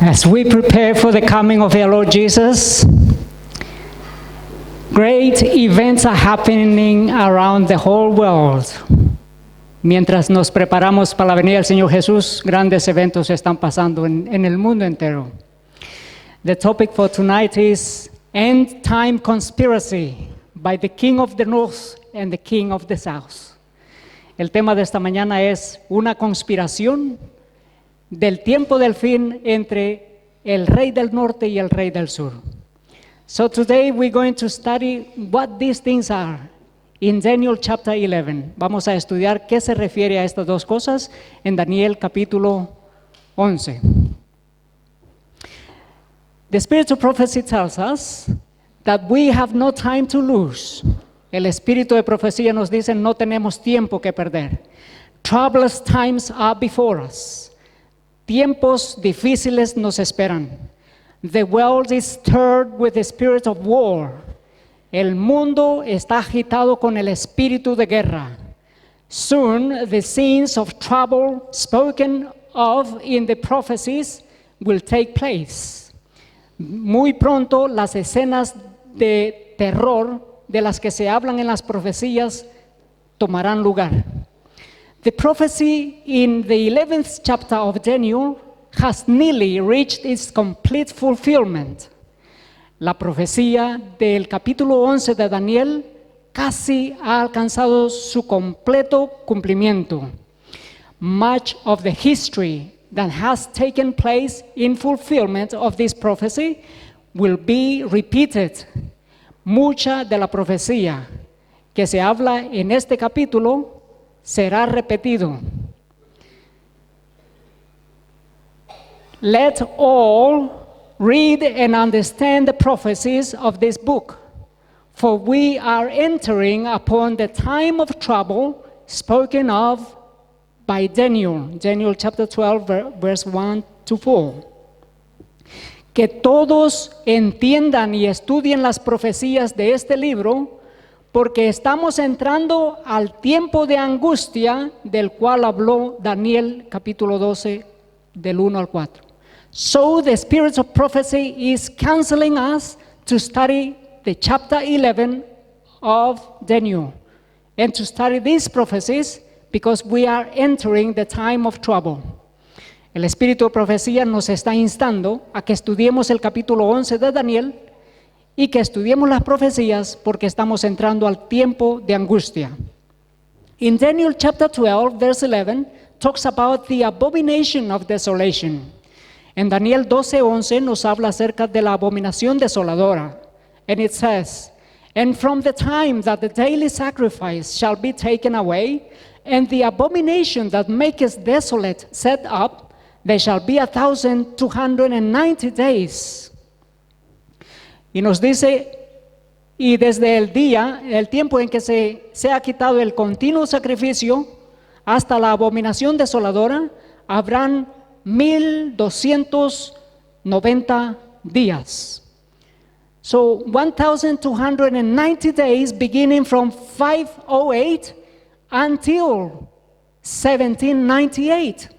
As we prepare for the coming of our Lord Jesus, great events are happening around the whole world. Mientras nos preparamos para la venida del Señor Jesús, grandes eventos están pasando en el mundo entero. The topic for tonight is End Time Conspiracy by the King of the North and the King of the South. El tema de esta mañana es una conspiración del tiempo del fin entre el rey del norte y el rey del sur. So today we're going to study what these things are in Daniel chapter 11. Vamos a estudiar qué se refiere a estas dos cosas en Daniel capítulo 11. The spirit of prophecy tells us that we have no time to lose. El espíritu de profecía nos dice no tenemos tiempo que perder. Troublous times are before us. Tiempos difíciles nos esperan. The world is stirred with the spirit of war. El mundo está agitado con el espíritu de guerra. Soon the scenes of trouble spoken of in the prophecies will take place. Muy pronto las escenas de terror de las que se hablan en las profecías tomarán lugar. The prophecy in the 11th chapter of Daniel has nearly reached its complete fulfillment. La profecía del capítulo 11 de Daniel casi ha alcanzado su completo cumplimiento. Much of the history that has taken place in fulfillment of this prophecy will be repeated. Mucha de la profecía que se habla en este capítulo será repetido. Let all read and understand the prophecies of this book, for we are entering upon the time of trouble spoken of by Daniel. Daniel chapter 12, verse 1 to 4. Que todos entiendan y estudien las profecías de este libro, porque estamos entrando al tiempo de angustia del cual habló Daniel capítulo 12 del 1 al 4. So the spirit of prophecy is counseling us to study the chapter 11 of Daniel and to study these prophecies because we are entering the time of trouble. El espíritu de profecía nos está instando a que estudiemos el capítulo 11 de Daniel y que estudiemos las profecías porque estamos entrando al tiempo de angustia. In Daniel chapter 12, verse 11, talks about the abomination of desolation. En Daniel 12:11 nos habla acerca de la abominación desoladora. And it says, and from the time that the daily sacrifice shall be taken away, and the abomination that maketh desolate set up, there shall be 1,290 days. Y nos dice, y desde el día, el tiempo en que se ha quitado el continuo sacrificio, hasta la abominación desoladora, habrán 1,290 días. So 1,290 days beginning from 508 until 1798.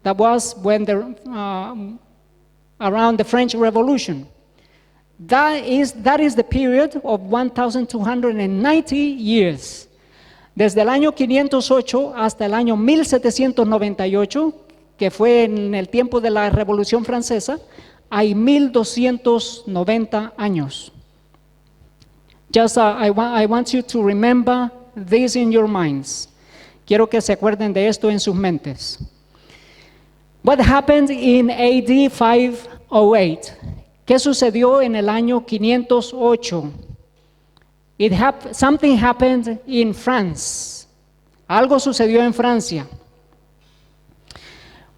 That was when around the French Revolution. That is the period of 1,290 years. Desde el año 508 hasta el año 1798, que fue en el tiempo de la Revolución Francesa, hay 1,290 años. Just I want you to remember this in your minds. Quiero que se acuerden de esto en sus mentes. What happened in AD 508? ¿Qué sucedió en el año 508? Something happened in France. Algo sucedió en Francia.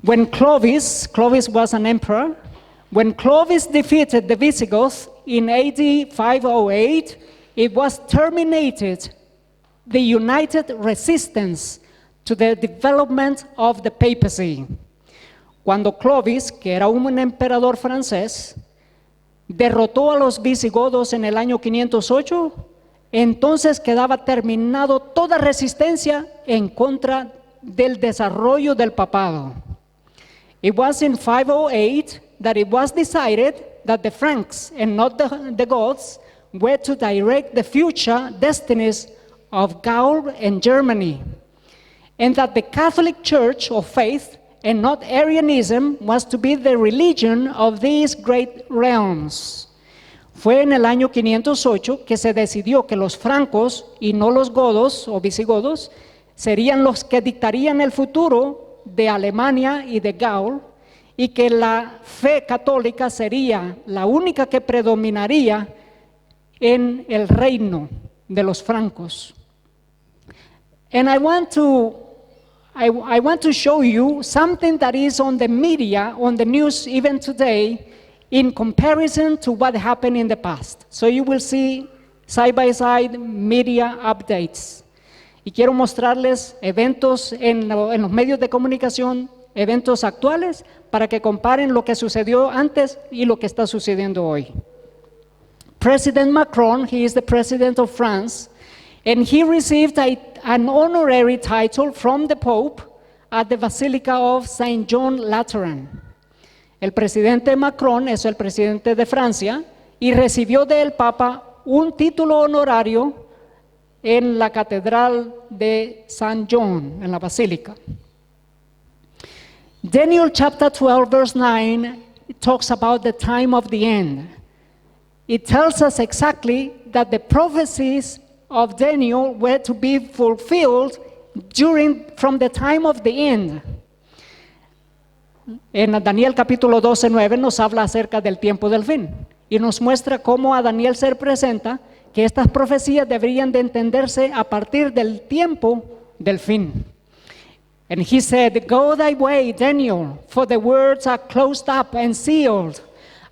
When Clovis was an emperor, when Clovis defeated the Visigoths in AD 508, it was terminated the united resistance to the development of the papacy. Cuando Clovis, que era un emperador francés, derrotó a los visigodos en el año 508, entonces quedaba terminado toda resistencia en contra del desarrollo del papado. It was in 508 that it was decided that the Franks and not the Goths were to direct the future destinies of Gaul and Germany, and that the Catholic Church of faith and not Arianism was to be the religion of these great realms. Fue en el año 508 que se decidió que los francos y no los godos o visigodos serían los que dictarían el futuro de Alemania y de Gaul, y que la fe católica sería la única que predominaría en el reino de los francos. And I want to show you something that is on the media, on the news even today, in comparison to what happened in the past. So you will see side by side media updates. Y quiero mostrarles eventos en los medios de comunicación, eventos actuales, para que comparen lo que sucedió antes y lo que está sucediendo hoy. President Macron, he is the president of France, and he received an honorary title from the Pope at the Basilica of Saint John Lateran. El presidente Macron es el presidente de Francia y recibió del Papa un título honorario en la Catedral de Saint John, en la Basílica. Daniel chapter 12, verse 9, it talks about the time of the end. It tells us exactly that the prophecies of Daniel were to be fulfilled from the time of the end. En Daniel capítulo 12, 9 nos habla acerca del tiempo del fin y nos muestra cómo a Daniel se representa que estas profecías deberían de entenderse a partir del tiempo del fin. And he said, "Go thy way, Daniel, for the words are closed up and sealed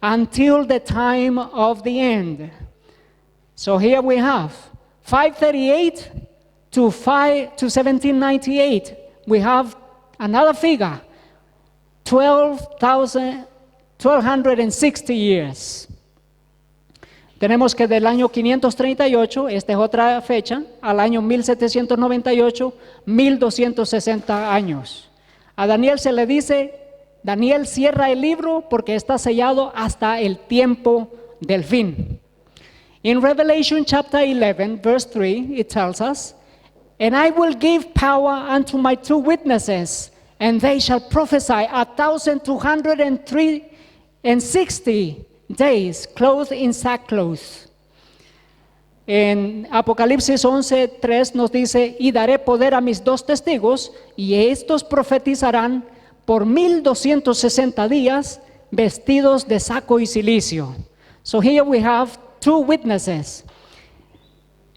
until the time of the end." So here we have 538 to 1798. We have another figure, 1260 years. Tenemos que del año 538, esta es otra fecha, al año 1798, 1260 años. A Daniel se le dice, Daniel cierra el libro porque está sellado hasta el tiempo del fin. In Revelation chapter 11, verse 3, it tells us, "And I will give power unto my two witnesses, and they shall prophesy 1,260 days, clothed in sackcloth." En Apocalipsis 11:3 nos dice, "Y daré poder a mis dos testigos, y estos profetizarán por 1260 días, vestidos de saco y cilicio." So here we have two witnesses.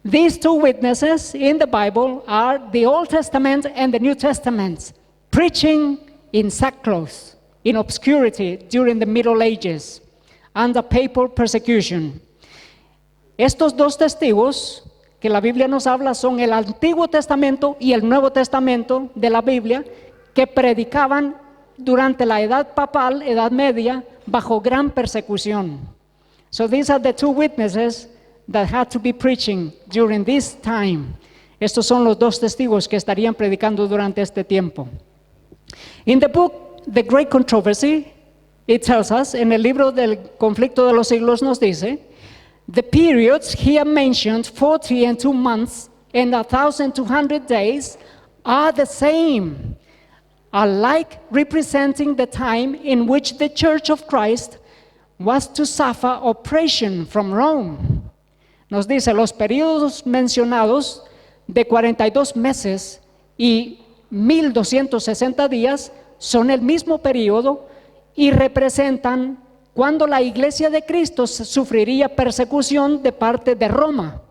These two witnesses in the Bible are the Old Testament and the New Testament, preaching in sackcloth, in obscurity during the Middle Ages, under papal persecution. Estos dos testigos que la Biblia nos habla son el Antiguo Testamento y el Nuevo Testamento de la Biblia, que predicaban durante la edad papal, edad media, bajo gran persecución. So these are the two witnesses that had to be preaching during this time. Estos son los dos testigos que estarían predicando durante este tiempo. In the book, The Great Controversy, it tells us, en el libro del conflicto de los siglos nos dice, "The periods here mentioned, 40 and 2 months and 1,200 days, are the same, alike representing the time in which the Church of Christ was to suffer oppression from Rome." Nos dice, los periodos mencionados de 42 meses y 1260 días son el mismo periodo y representan cuando la Iglesia de Cristo sufriría persecución de parte de Roma.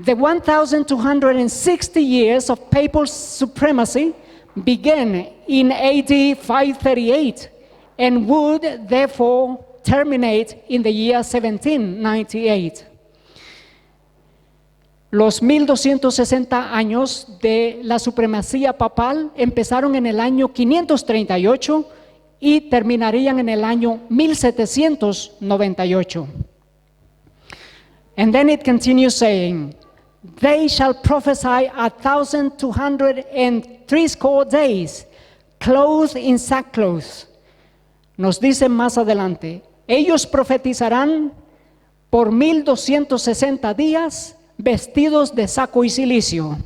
The 1,260 years of papal supremacy began in AD 538 and would therefore terminate in the year 1798. Los 1260 años de la supremacía papal empezaron en el año 538 y terminarían en el año 1798. And then it continues saying, "They shall prophesy 1,260 days, clothed in sackcloth." Nos dice más adelante, ellos profetizarán por 1260 días vestidos de saco y cilicio.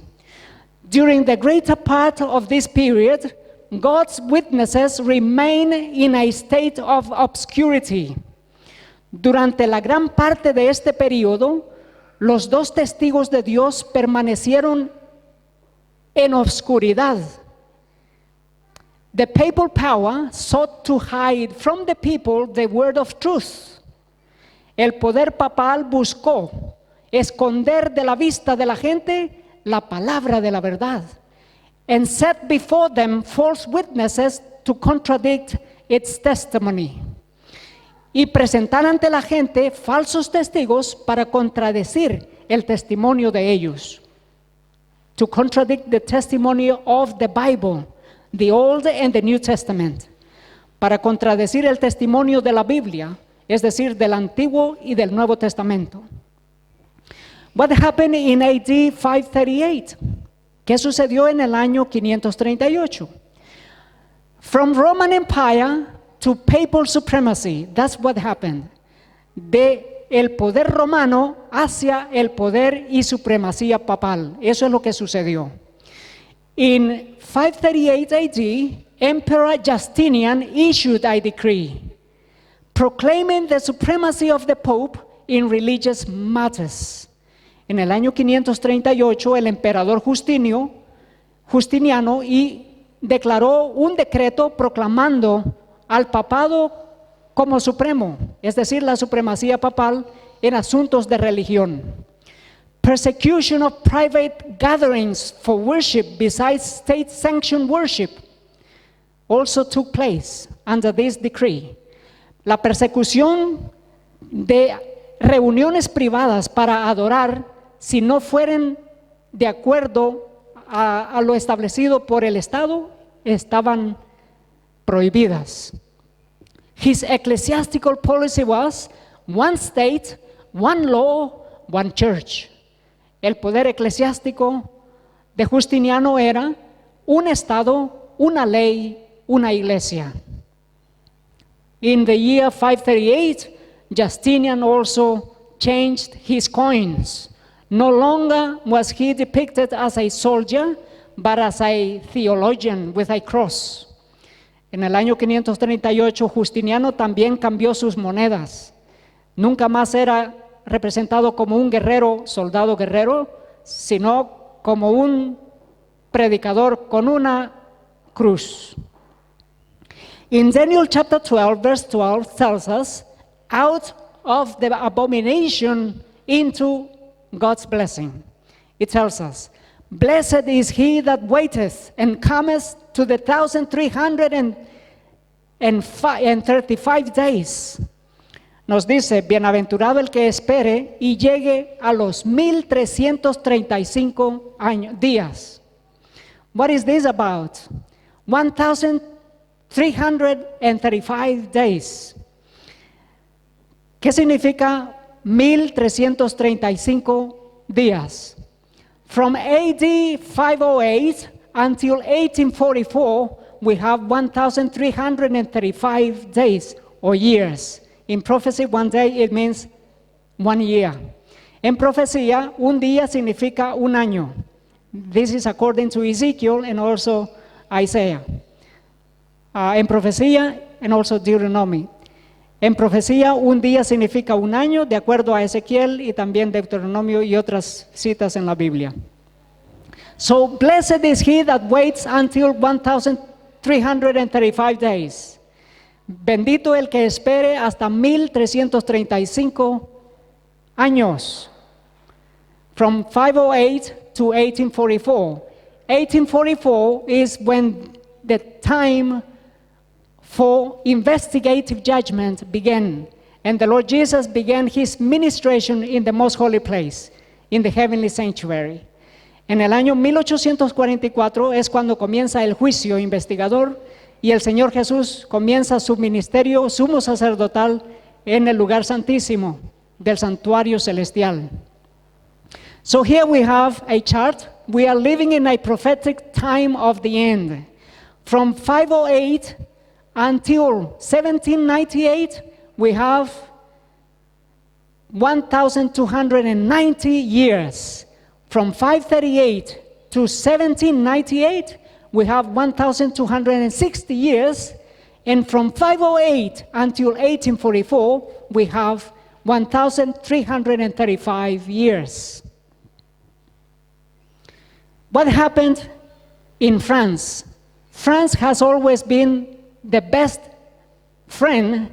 During the greater part of this period, God's witnesses remain in a state of obscurity. Durante la gran parte de este periodo, los dos testigos de Dios permanecieron en obscuridad. The papal power sought to hide from the people the word of truth. El poder papal buscó esconder de la vista de la gente la palabra de la verdad, and set before them false witnesses to contradict its testimony. Y presentar ante la gente falsos testigos para contradecir el testimonio de ellos. To contradict the testimony of the Bible, the Old and the New Testament. Para contradecir el testimonio de la Biblia, es decir, del Antiguo y del Nuevo Testamento. What happened in AD 538? ¿Qué sucedió en el año 538? From Roman Empire to papal supremacy, that's what happened. De el poder romano hacia el poder y supremacía papal. Eso es lo que sucedió. In 538 AD, Emperor Justinian issued a decree proclaiming the supremacy of the Pope in religious matters. En el año 538, el emperador Justiniano declaró un decreto proclamando al papado como supremo, es decir, la supremacía papal en asuntos de religión. Persecution of private gatherings for worship besides state-sanctioned worship also took place under this decree. La persecución de reuniones privadas para adorar, si no fueran de acuerdo a lo establecido por el Estado, estaban prohibidas. His ecclesiastical policy was one state, one law, one church. El poder eclesiástico de Justiniano era un Estado, una ley, una iglesia. In the year 538, Justinian also changed his coins. No longer was he depicted as a soldier, but as a theologian with a cross. En el año 538, Justiniano también cambió sus monedas. Nunca más era representado como un guerrero, soldado guerrero, sino como un predicador con una cruz. In Daniel chapter 12, verse 12 tells us, out of the abomination into God's blessing. It tells us, blessed is he that waiteth and cometh to the 1335 days. Nos dice, bienaventurado el que espere y llegue a los 1335 días. What is this about? 1335 days. ¿Qué significa 1335 días? From AD 508 until 1844, we have 1335 days or years. In prophecy, one day it means 1 year. En profecía, un día significa un año. This is according to Ezekiel and also Isaiah. En profecía and also Deuteronomy. En profecía, un día significa un año, de acuerdo a Ezequiel y también Deuteronomio y otras citas en la Biblia. So, blessed is he that waits until 1335 days. Bendito el que espere hasta 1335 años. From 508 to 1844. 1844 is when the time for investigative judgment began, and the Lord Jesus began his ministration in the most holy place, in the heavenly sanctuary. En el año 1844 es cuando comienza el juicio investigador y el Señor Jesús comienza su ministerio sumo sacerdotal en el lugar santísimo del santuario celestial. So here we have a chart. We are living in a prophetic time of the end. From 508 until 1798, we have 1,290 years. From 538 to 1798, we have 1,260 years. And from 508 until 1844, we have 1,335 years. What happened in France? France has always been the best friend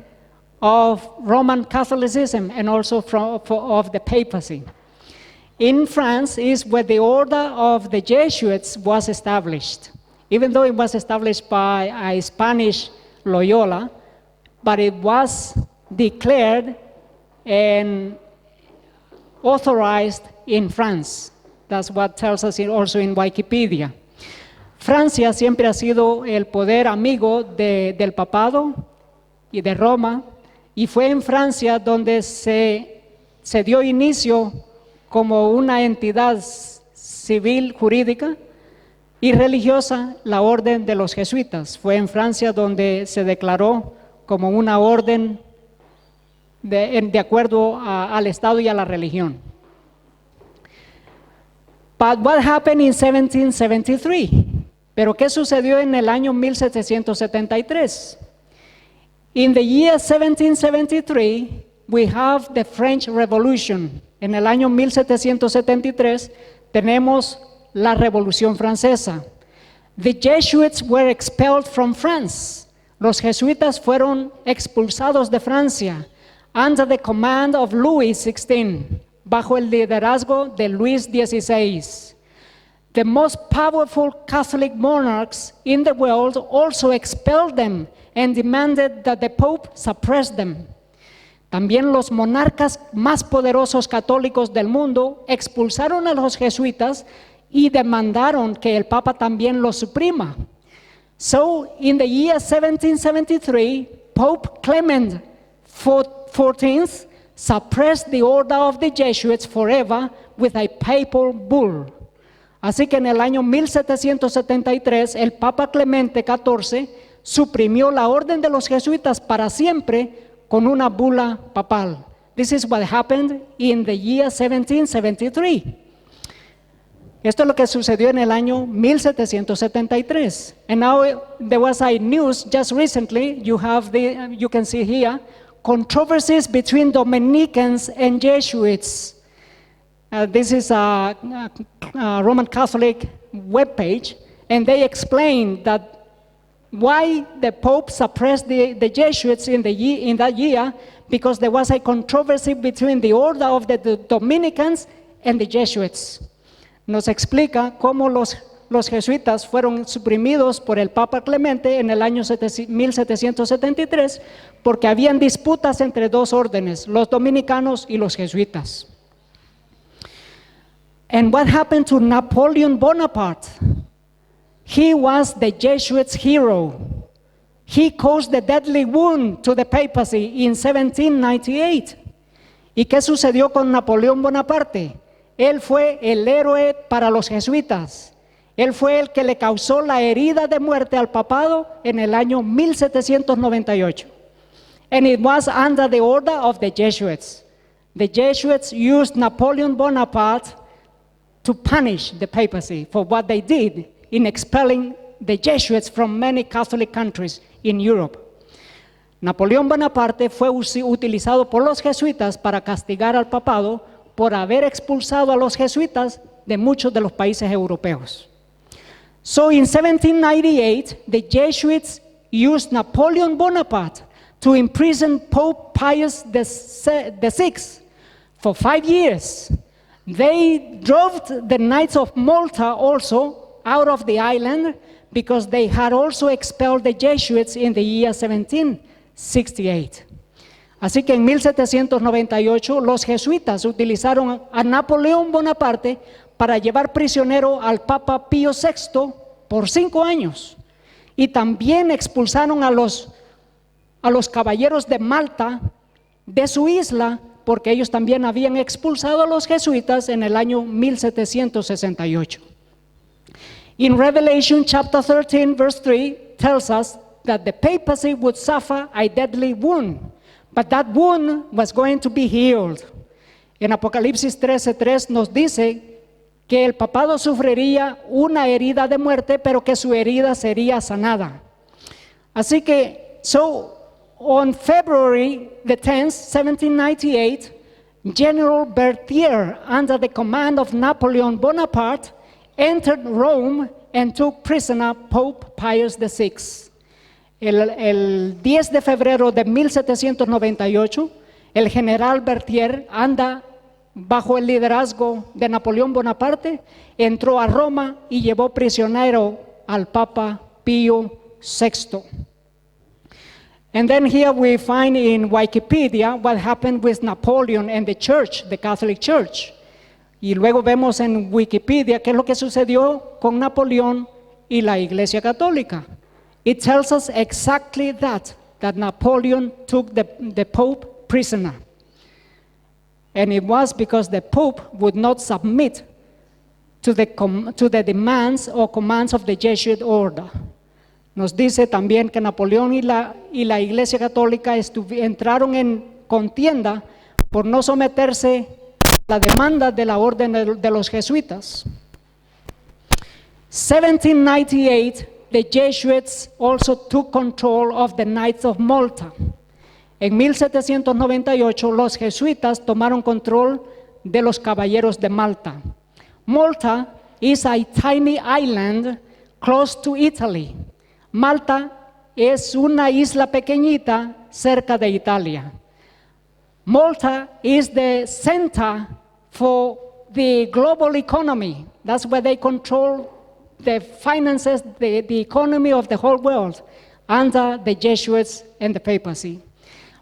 of Roman Catholicism and also of the papacy. In France is where the order of the Jesuits was established, even though it was established by a Spanish Loyola, but it was declared and authorized in France. That's what tells us also in Wikipedia. Francia siempre ha sido el poder amigo del papado y de Roma, y fue en Francia donde se dio inicio como una entidad civil, jurídica y religiosa, la orden de los jesuitas. Fue en Francia donde se declaró como una orden de acuerdo al Estado y a la religión. But what happened in 1773? Pero ¿qué sucedió en el año 1773? In the year 1773, we have the French Revolution. En el año 1773 tenemos la Revolución Francesa. The Jesuits were expelled from France. Los jesuitas fueron expulsados de Francia under the command of Louis XVI, bajo el liderazgo de Luis XVI. The most powerful Catholic monarchs in the world also expelled them and demanded that the Pope suppress them. También los monarcas más poderosos católicos del mundo expulsaron a los jesuitas y demandaron que el Papa también los suprima. So, in the year 1773, Pope Clement XIV suppressed the order of the Jesuits forever with a papal bull. Así que en el año 1773, el Papa Clemente XIV suprimió la orden de los jesuitas para siempre con una bula papal. This is what happened in the year 1773. Esto es lo que sucedió en el año 1773. And now there was a news just recently, you can see here, controversies between Dominicans and Jesuits. This is a Roman Catholic webpage, and they explain that why the Pope suppressed the Jesuits in that year, because there was a controversy between the order of the Dominicans and the Jesuits. Nos explica cómo los jesuitas fueron suprimidos por el Papa Clemente en el año 1773 porque habían disputas entre dos órdenes, los dominicanos y los jesuitas. And what happened to Napoleon Bonaparte? He was the Jesuits' hero. He caused the deadly wound to the papacy in 1798. ¿Y qué sucedió con Napoleón Bonaparte? Él fue el héroe para los jesuitas. Él fue el que le causó la herida de muerte al papado en el año 1798. And it was under the order of the Jesuits. The Jesuits used Napoleon Bonaparte to punish the papacy for what they did in expelling the Jesuits from many Catholic countries in Europe. Napoleón Bonaparte fue utilizado por los jesuitas para castigar al papado por haber expulsado a los jesuitas de muchos de los países europeos. So in 1798, the Jesuits used Napoleon Bonaparte to imprison Pope Pius VI for 5 years. They drove the Knights of Malta also out of the island because they had also expelled the Jesuits in the year 1768. Así que en 1798 los jesuitas utilizaron a Napoleón Bonaparte para llevar prisionero al Papa Pío VI por 5 años. Y también expulsaron a los caballeros de Malta de su isla porque ellos también habían expulsado a los jesuitas en el año 1768. In Revelation chapter 13 verse 3 tells us that the papacy would suffer a deadly wound, but that wound was going to be healed. En Apocalipsis 13:3 nos dice que el papado sufriría una herida de muerte, pero que su herida sería sanada. Así que, so on February the 10th, 1798, General Berthier, under the command of Napoleon Bonaparte, entered Rome and took prisoner Pope Pius VI. El 10 de febrero de 1798, el general Berthier anda bajo el liderazgo de Napoleón Bonaparte, entró a Roma y llevó prisionero al Papa Pío VI. And then here we find in Wikipedia what happened with Napoleon and the church, the Catholic Church. Y luego vemos en Wikipedia qué es lo que sucedió con Napoleón y la Iglesia Católica. It tells us exactly that Napoleon took the Pope prisoner. And it was because the Pope would not submit to the demands or commands of the Jesuit order. Nos dice también que Napoleón y la Iglesia Católica entraron en contienda por no someterse a la demanda de la orden de los jesuitas. 1798, the Jesuits also took control of the Knights of Malta. En 1798, los jesuitas tomaron control de los caballeros de Malta. Malta is a tiny island close to Italy. Malta es una isla pequeñita cerca de Italia. Malta is the center for the global economy. That's where they control the finances, the economy of the whole world, under the Jesuits and the papacy.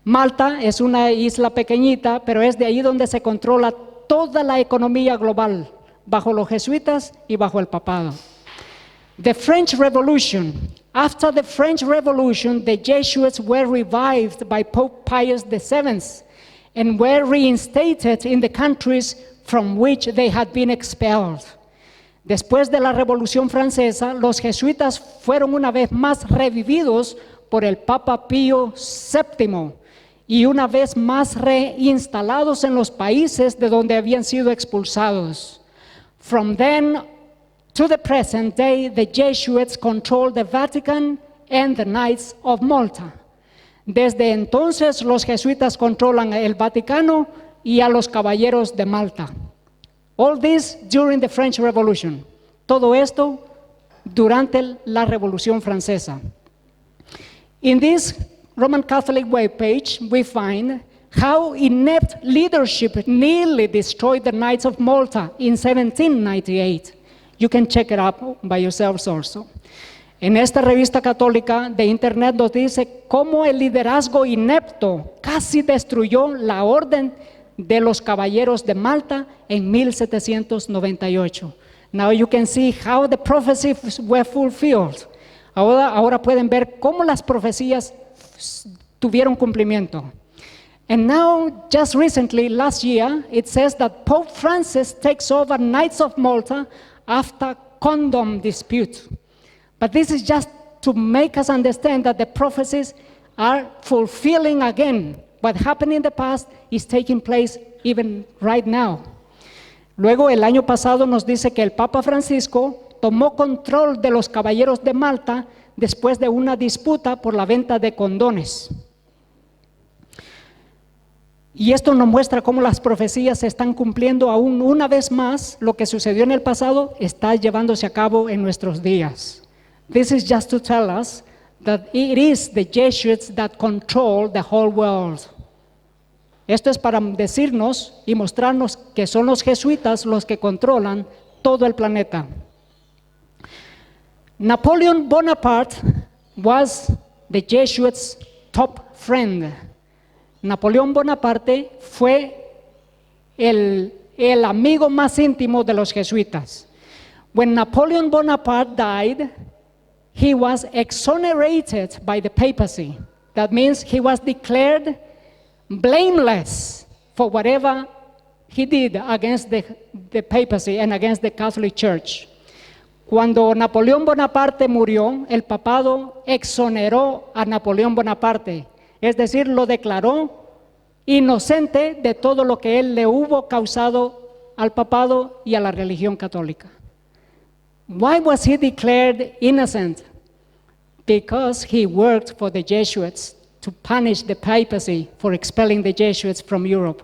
Malta es una isla pequeñita, pero es de ahí donde se controla toda la economía global, bajo los jesuitas y bajo el papado. The French Revolution. After the French Revolution, the Jesuits were revived by Pope Pius VII and were reinstated in the countries from which they had been expelled. Después de la Revolución Francesa, los jesuitas fueron una vez más revividos por el Papa Pío VII y una vez más reinstalados en los países de donde habían sido expulsados. From then to the present day, the Jesuits control the Vatican and the Knights of Malta. Desde entonces, los jesuitas controlan el Vaticano y a los caballeros de Malta. All this during the French Revolution. Todo esto durante la Revolución Francesa. In this Roman Catholic webpage, we find how inept leadership nearly destroyed the Knights of Malta in 1798. You can check it up by yourselves also. En esta revista católica de internet nos dice cómo el liderazgo inepto casi destruyó la orden de los caballeros de Malta en 1798. Now you can see how the prophecies were fulfilled. Ahora pueden ver cómo las profecías tuvieron cumplimiento. And now, just recently, last year, it says that Pope Francis takes over Knights of Malta after condom dispute. But this is just to make us understand that the prophecies are fulfilling again. What happened in the past is taking place even right now. Luego, el año pasado nos dice que el Papa Francisco tomó control de los caballeros de Malta después de una disputa por la venta de condones. Y esto nos muestra cómo las profecías se están cumpliendo aún una vez más. Lo que sucedió en el pasado está llevándose a cabo en nuestros días. This is just to tell us that it is the Jesuits that control the whole world. Esto es para decirnos y mostrarnos que son los jesuitas los que controlan todo el planeta. Napoleon Bonaparte was the Jesuits' top friend. Napoleón Bonaparte fue el amigo más íntimo de los jesuitas. When Napoleon Bonaparte died, he was exonerated by the papacy. That means he was declared blameless for whatever he did against the papacy and against the Catholic Church. Cuando Napoleón Bonaparte murió, el papado exoneró a Napoleón Bonaparte, es decir, lo declaró inocente de todo lo que él le hubo causado al papado y a la religión católica. Why was he declared innocent? Because he worked for the Jesuits to punish the papacy for expelling the Jesuits from Europe.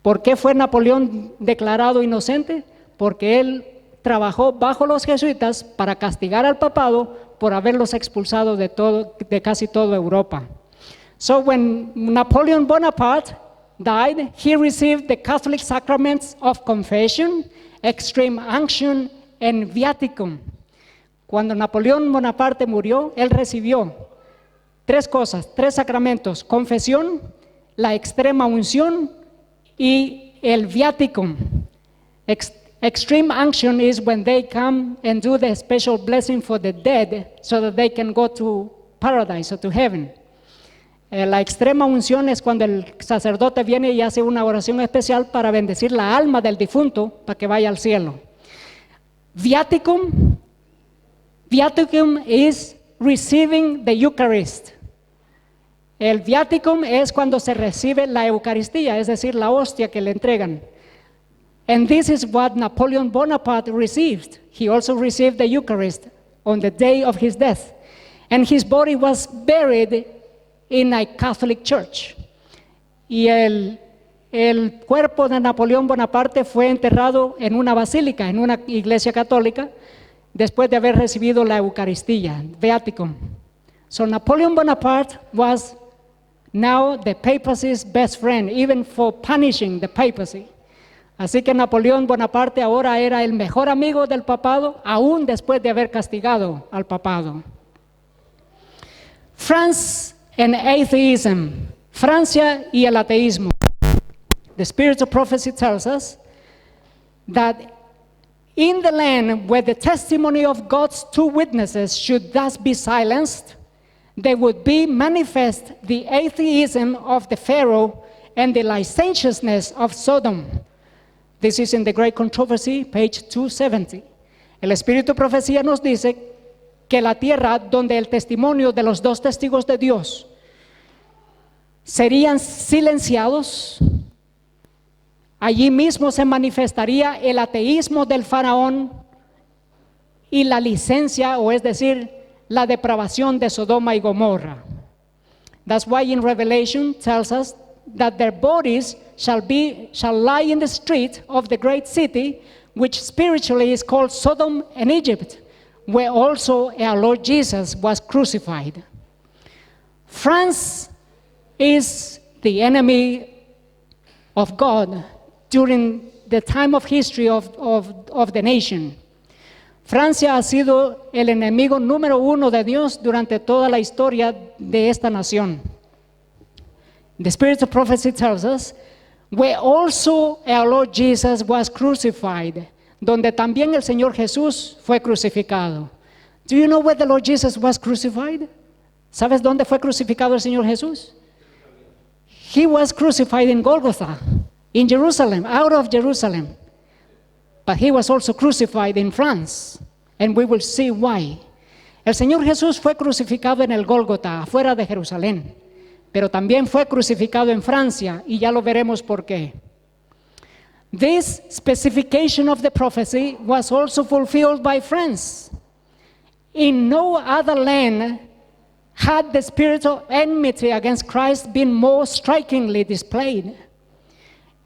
¿Por qué fue Napoleón declarado inocente? Porque él trabajó bajo los jesuitas para castigar al papado por haberlos expulsado de casi toda Europa. So when Napoleon Bonaparte died, he received the Catholic sacraments of confession, extreme unction, and viaticum. Cuando Napoleón Bonaparte murió, él recibió tres cosas, tres sacramentos: confesión, la extrema unción y el viaticum. Extreme unction is when they come and do the special blessing for the dead so that they can go to paradise or to heaven. La extrema unción es cuando el sacerdote viene y hace una oración especial para bendecir la alma del difunto para que vaya al cielo. Viaticum is receiving the Eucharist. El viaticum es cuando se recibe la Eucaristía, es decir, la hostia que le entregan. And this is what Napoleon Bonaparte received. He also received the Eucharist on the day of his death. And his body was buried in a Catholic church. Y el cuerpo de Napoleón Bonaparte fue enterrado en una basílica, en una iglesia católica, después de haber recibido la Eucaristía, Viaticum. So Napoleon Bonaparte was now the papacy's best friend, even for punishing the papacy. Así que Napoleón Bonaparte ahora era el mejor amigo del papado, aún después de haber castigado al papado. France and atheism, Francia y el ateísmo. The spirit of prophecy tells us that in the land where the testimony of God's two witnesses should thus be silenced, there would be manifest the atheism of the Pharaoh and the licentiousness of Sodom. This is in the Great Controversy, page 270. El espíritu de profecía nos dice que la tierra donde el testimonio de los dos testigos de Dios serían silenciados, allí mismo se manifestaría el ateísmo del faraón y la licencia, o es decir, la depravación de Sodoma y Gomorra. That's why in Revelation tells us that their bodies shall lie in the street of the great city, which spiritually is called Sodom and Egypt, where also our Lord Jesus was crucified. France is the enemy of God during the time of history of the nation. Francia ha sido el enemigo número uno de Dios durante toda la historia de esta nación. The spirit of prophecy tells us, where also our Lord Jesus was crucified, donde también el Señor Jesús fue crucificado. Do you know where the Lord Jesus was crucified? ¿Sabes dónde fue crucificado el Señor Jesús? He was crucified in Golgotha, in Jerusalem, out of Jerusalem. But he was also crucified in France, and we will see why. El Señor Jesús fue crucificado en el Gólgota, afuera de Jerusalén, pero también fue crucificado en Francia, y ya lo veremos por qué. This specification of the prophecy was also fulfilled by France. In no other land had the spirit of enmity against Christ been more strikingly displayed.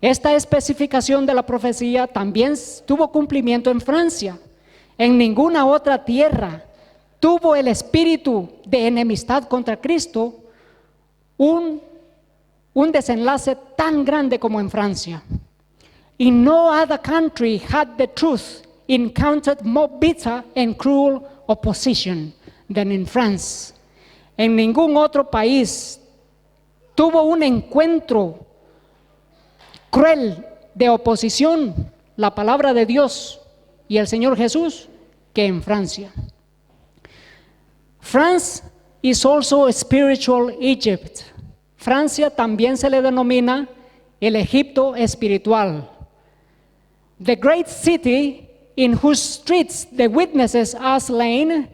Esta especificación de la profecía también tuvo cumplimiento en Francia. En ninguna otra tierra tuvo el espíritu de enemistad contra Cristo un desenlace tan grande como en Francia. In no other country had the truth encountered more bitter and cruel opposition than in France. En ningún otro país tuvo un encuentro cruel de oposición la palabra de Dios y el Señor Jesús que en Francia. France is also a spiritual Egypt. Francia también se le denomina el Egipto espiritual. The great city in whose streets the witnesses are slain,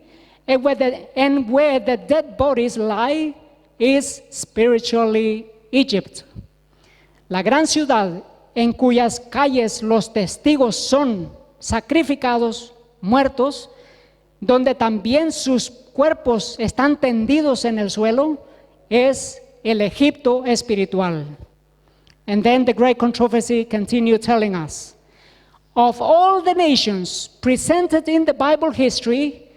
and where the dead bodies lie, is spiritually Egypt. La gran ciudad en cuyas calles los testigos son sacrificados, muertos, donde también sus cuerpos están tendidos en el suelo, es el Egipto espiritual. And then the great controversy continued telling us, of all the nations presented in the Bible history,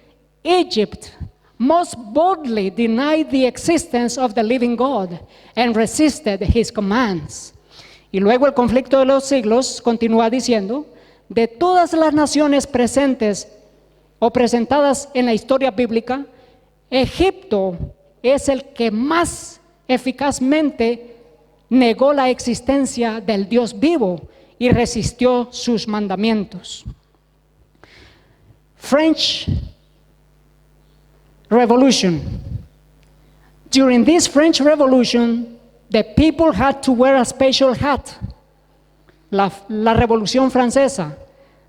Egypt most boldly denied the existence of the living God and resisted his commands. Y luego el conflicto de los siglos continúa diciendo, de todas las naciones presentes o presentadas en la historia bíblica, Egipto es el que más eficazmente negó la existencia del Dios vivo y resistió sus mandamientos. French Revolution. During this French Revolution, the people had to wear a special hat. La Revolución Francesa.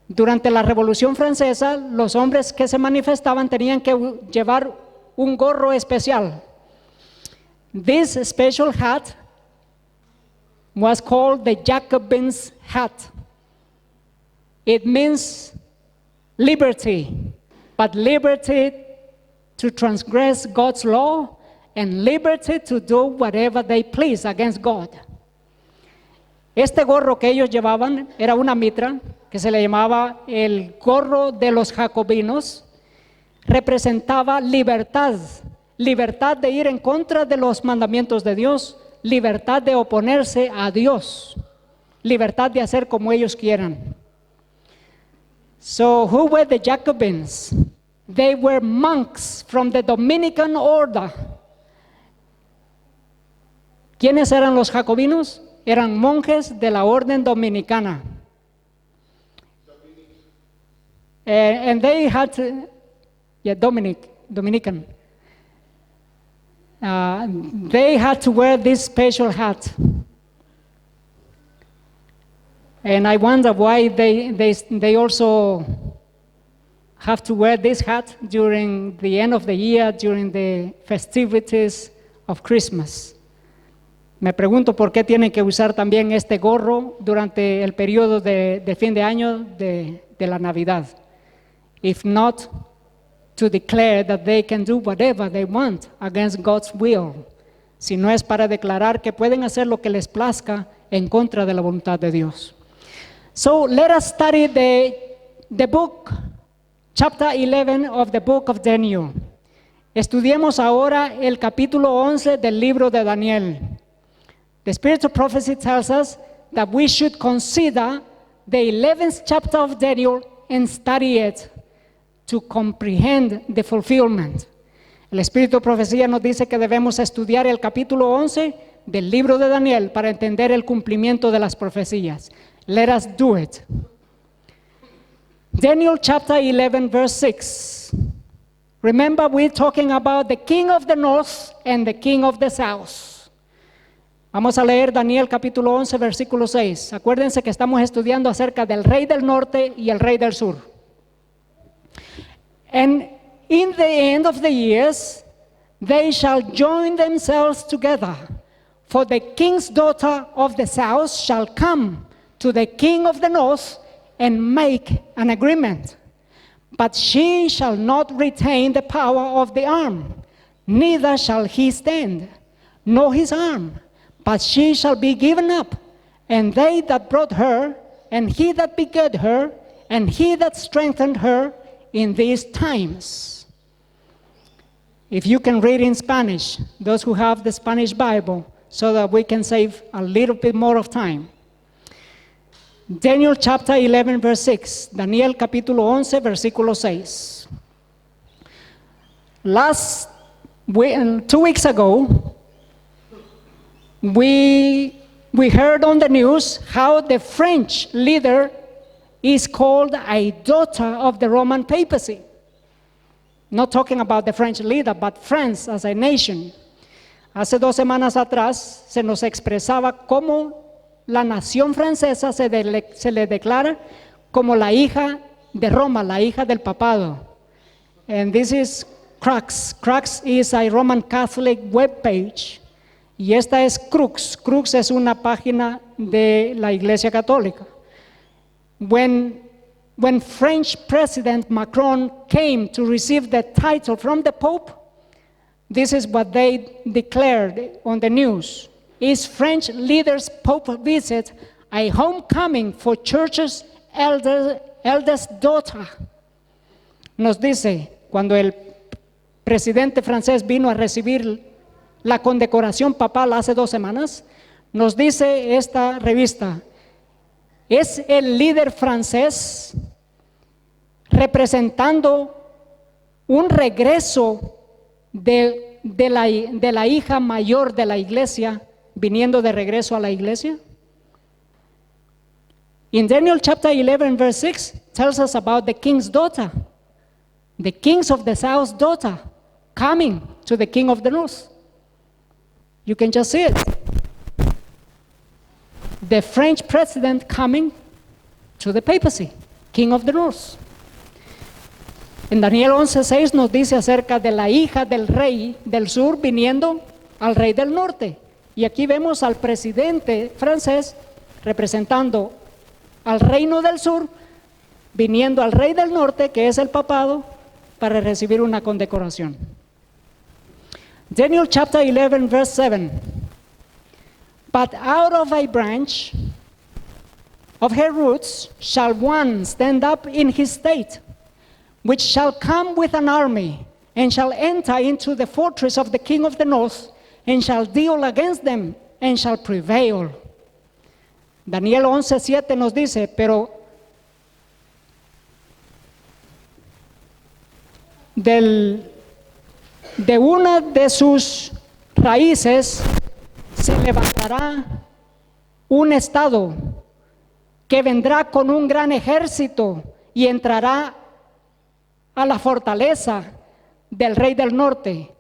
Durante la Revolución Francesa, los hombres que se manifestaban tenían que llevar un gorro especial. This special hat was called the Jacobins' hat. It means liberty, but liberty to transgress God's law and liberty to do whatever they please against God. Este gorro que ellos llevaban era una mitra que se le llamaba el gorro de los jacobinos. Representaba libertad, libertad de ir en contra de los mandamientos de Dios, libertad de oponerse a Dios, libertad de hacer como ellos quieran. So who were the Jacobins? They were monks from the Dominican order. ¿Quiénes eran los jacobinos? Eran monjes de la orden dominicana. And they had to, Dominican. They had to wear this special hat. And I wonder why they also have to wear this hat during the end of the year, during the festivities of Christmas. Me pregunto por qué tienen que usar también este gorro durante el periodo de fin de año de la Navidad. If not to declare that they can do whatever they want against God's will, si no es para declarar que pueden hacer lo que les plazca en contra de la voluntad de Dios. So let us study the book, chapter 11 of the book of Daniel. Estudiemos ahora el capítulo 11 del libro de Daniel. The Spirit of Prophecy tells us that we should consider the 11th chapter of Daniel and study it to comprehend the fulfillment. El Espíritu de Profecía nos dice que debemos estudiar el capítulo 11 del libro de Daniel para entender el cumplimiento de las profecías. Let us do it. Daniel chapter 11 verse 6. Remember, we're talking about the king of the north and the king of the south. Vamos a leer Daniel capítulo 11 versículo 6. Acuérdense que estamos estudiando acerca del rey del norte y el rey del sur. And in the end of the years, they shall join themselves together, for the king's daughter of the south shall come to the king of the north and make an agreement. But she shall not retain the power of the arm, neither shall he stand, nor his arm, but she shall be given up, and they that brought her, and he that begat her, and he that strengthened her in these times. If you can read in Spanish, those who have the Spanish Bible, so that we can save a little bit more of time. Daniel chapter 11 verse 6. Daniel capítulo 11 versículo 6. 2 weeks ago, we heard on the news how the French leader is called a daughter of the Roman papacy. Not talking about the French leader, but France as a nation. Hace 2 semanas atrás se nos expresaba cómo la nación francesa se le declara como la hija de Roma, la hija del papado. And this is Crux. Crux is a Roman Catholic web page. Y esta es Crux. Crux es una página de la Iglesia Católica. When French President Macron came to receive the title from the Pope, this is what they declared on the news. Is French leaders' Pope visit a homecoming for church's eldest daughter? Nos dice, cuando el presidente francés vino a recibir la condecoración papal hace 2 semanas, nos dice esta revista, es el líder francés representando un regreso de la hija mayor de la iglesia, viniendo de regreso a la iglesia. In Daniel chapter 11 verse 6 tells us about the king's daughter, the kings of the south's daughter coming to the king of the north. You can just see it. The French president coming to the papacy, king of the north. En Daniel 11:6 nos dice acerca de la hija del rey del sur viniendo al rey del norte. Y aquí vemos al presidente francés representando al reino del sur, viniendo al rey del norte, que es el papado, para recibir una condecoración. Daniel chapter 11 verse 7. But out of a branch of her roots shall one stand up in his state, which shall come with an army, and shall enter into the fortress of the king of the north, and shall deal against them, and shall prevail. Daniel 11:7 nos dice, pero de una de sus raíces se levantará un estado que vendrá con un gran ejército y entrará a la fortaleza del rey del norte,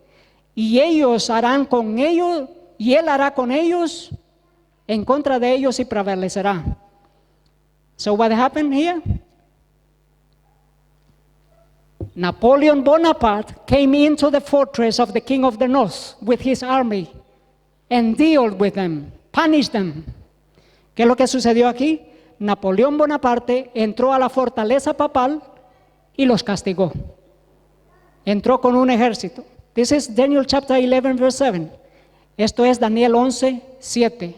y ellos harán con ellos, y él hará con ellos en contra de ellos y prevalecerá. So what happened here? Napoleon Bonaparte came into the fortress of the king of the north with his army and dealt with them, punished them. ¿Qué es lo que sucedió aquí? Napoleón Bonaparte entró a la fortaleza papal y los castigó. Entró con un ejército. This is Daniel chapter 11 verse 7. Esto es Daniel 11:7.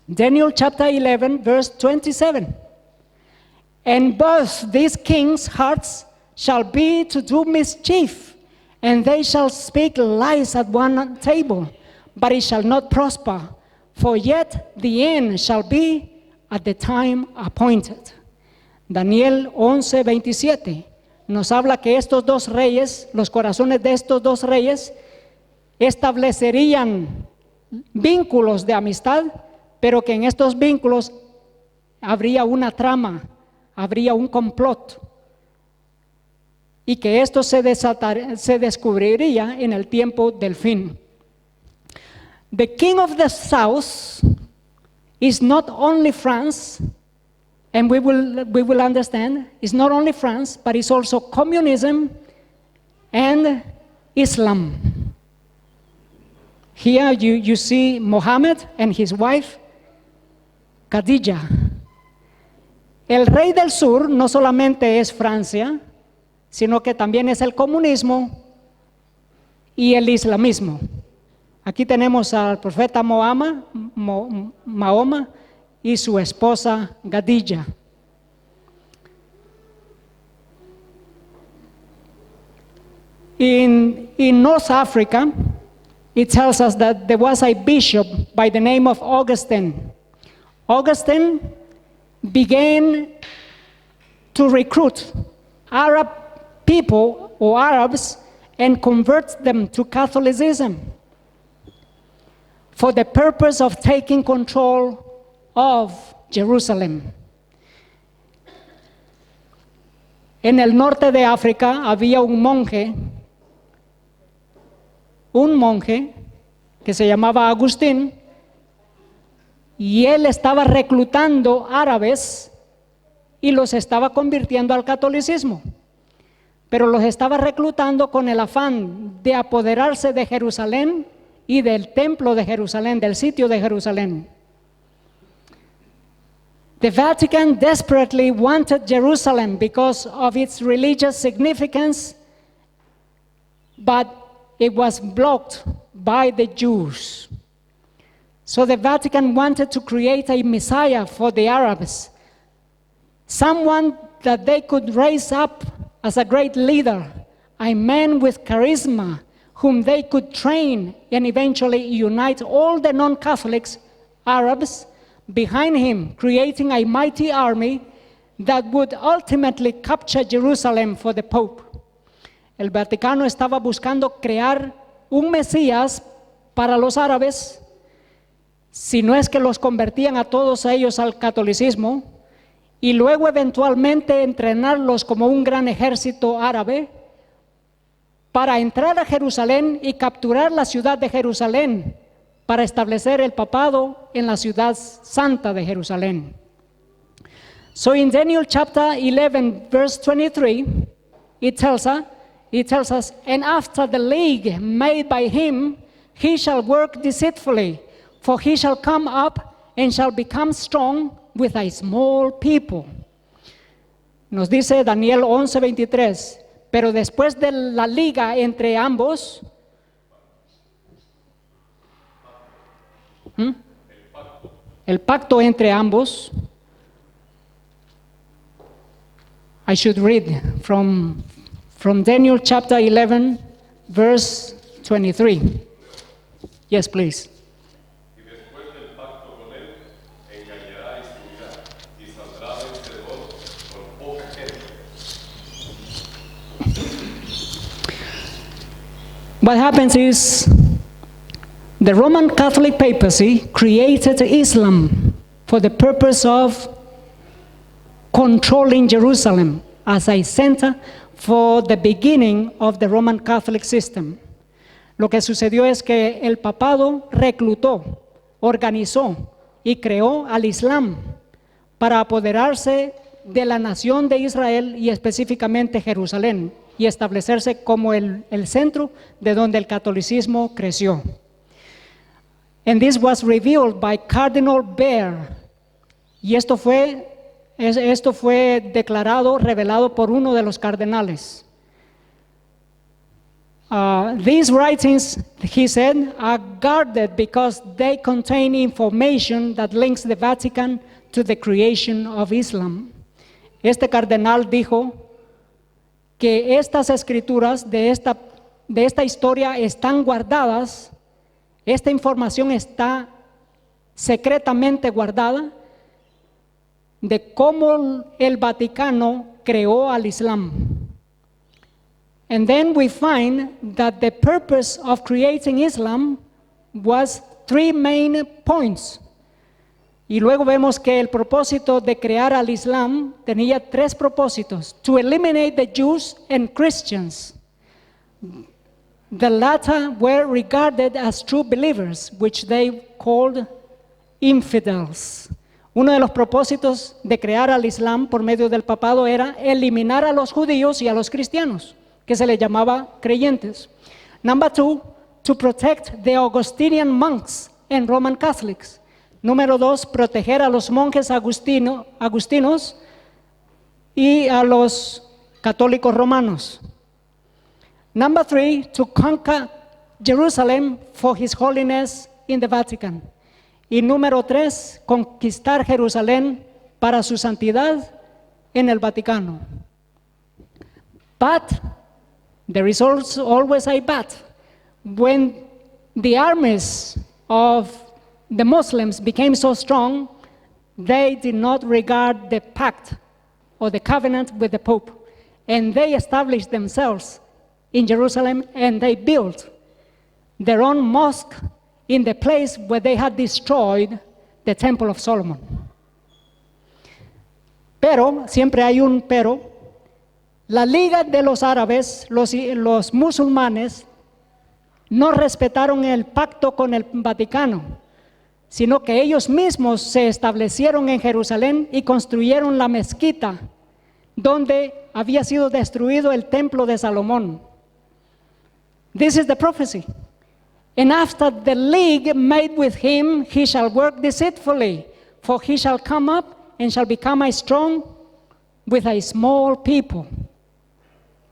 Daniel chapter 11 verse 27. And both these kings' hearts shall be to do mischief, and they shall speak lies at one table, but it shall not prosper, for yet the end shall be at the time appointed. Daniel 11:27 nos habla que estos dos reyes, los corazones de estos dos reyes, establecerían vínculos de amistad, pero que en estos vínculos habría una trama, habría un complot, y que esto se descubriría en el tiempo del fin. The king of the south is not only France, and we will understand, it's not only France, but it's also communism and Islam. Here you see Muhammad and his wife, Khadija. El rey del sur no solamente es Francia, sino que también es el comunismo y el islamismo. Aquí tenemos al profeta Mahoma y su esposa Khadija. In North Africa, it tells us that there was a bishop by the name of Augustine. Augustine began to recruit Arab people or Arabs and convert them to Catholicism for the purpose of taking control of Jerusalem. En el norte de África había un monje que se llamaba Agustín, y él estaba reclutando árabes y los estaba convirtiendo al catolicismo, pero los estaba reclutando con el afán de apoderarse de Jerusalén y del templo de Jerusalén, del sitio de Jerusalén. The Vatican desperately wanted Jerusalem because of its religious significance, but it was blocked by the Jews. So the Vatican wanted to create a Messiah for the Arabs, someone that they could raise up as a great leader, a man with charisma, whom they could train and eventually unite all the non-Catholics, Arabs, behind him, creating a mighty army that would ultimately capture Jerusalem for the Pope. El Vaticano estaba buscando crear un Mesías para los árabes, si no es que los convertían a todos ellos al catolicismo, y luego eventualmente entrenarlos como un gran ejército árabe para entrar a Jerusalén y capturar la ciudad de Jerusalén, para establecer el papado en la ciudad santa de Jerusalén. So in Daniel chapter 11, verse 23, it tells us, and after the league made by him, he shall work deceitfully, for he shall come up and shall become strong with a small people. Nos dice Daniel 11:23, pero después de la liga entre ambos, el pacto entre ambos, I should read from Daniel chapter 11, verse 23. Yes, please. Y después del pacto con él, engañará y subirá, y saldrá vencedor con poca gente. What happens is, the Roman Catholic papacy created Islam for the purpose of controlling Jerusalem as a center for the beginning of the Roman Catholic system. Lo que sucedió es que el papado reclutó, organizó y creó al Islam para apoderarse de la nación de Israel y específicamente Jerusalén y establecerse como el centro de donde el catolicismo creció. And this was revealed by Cardinal Baer. Y esto fue declarado, revelado por uno de los cardenales. These writings, he said, are guarded because they contain information that links the Vatican to the creation of Islam. Este cardenal dijo que estas escrituras de esta historia están guardadas. Esta información está secretamente guardada de cómo el Vaticano creó al Islam. And then we find that the purpose of creating Islam was 3 main points. Y luego vemos que el propósito de crear al Islam tenía 3 propósitos: to eliminate the Jews and Christians. The latter were regarded as true believers, which they called infidels. Uno de los propósitos de crear al Islam por medio del papado era eliminar a los judíos y a los cristianos, que se les llamaba creyentes. Number 2, to protect the Augustinian monks and Roman Catholics. Número 2, proteger a los monjes agustinos y a los católicos romanos. Number 3, to conquer Jerusalem for His Holiness in the Vatican. Y número 3, conquistar Jerusalén para su santidad en el Vaticano. But there is also always a but. When the armies of the Muslims became so strong, they did not regard the pact or the covenant with the Pope, and they established themselves in Jerusalem, and they built their own mosque in the place where they had destroyed the Temple of Solomon. Pero, siempre hay un pero, la Liga de los Árabes, los musulmanes, no respetaron el pacto con el Vaticano. sino que ellos mismos se establecieron en Jerusalén y construyeron la mezquita donde había sido destruido el templo de Salomón. This is the prophecy. And after the league made with him, he shall work deceitfully, for he shall come up and shall become a strong with a small people.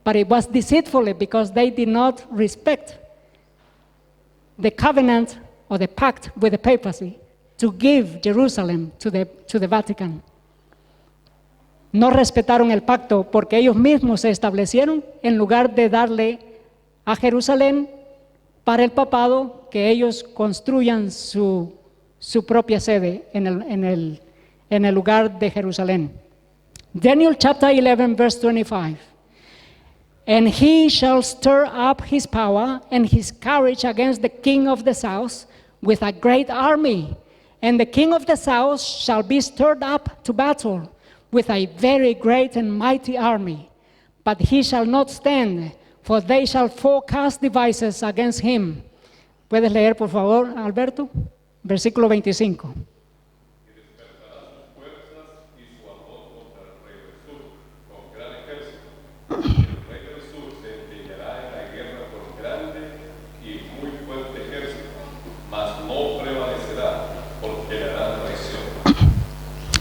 But it was deceitfully because they did not respect the covenant or the pact with the papacy to give Jerusalem to the Vatican. No respetaron el pacto porque ellos mismos se establecieron en lugar de darle a Jerusalén para el papado que ellos construyan su propia sede en el lugar de Jerusalén. Daniel chapter 11 verse 25. And he shall stir up his power and his courage against the king of the south with a great army. And the king of the south shall be stirred up to battle with a very great and mighty army. But he shall not stand, for they shall forecast devices against him. ¿Puedes leer, por favor, Alberto? Versículo 25.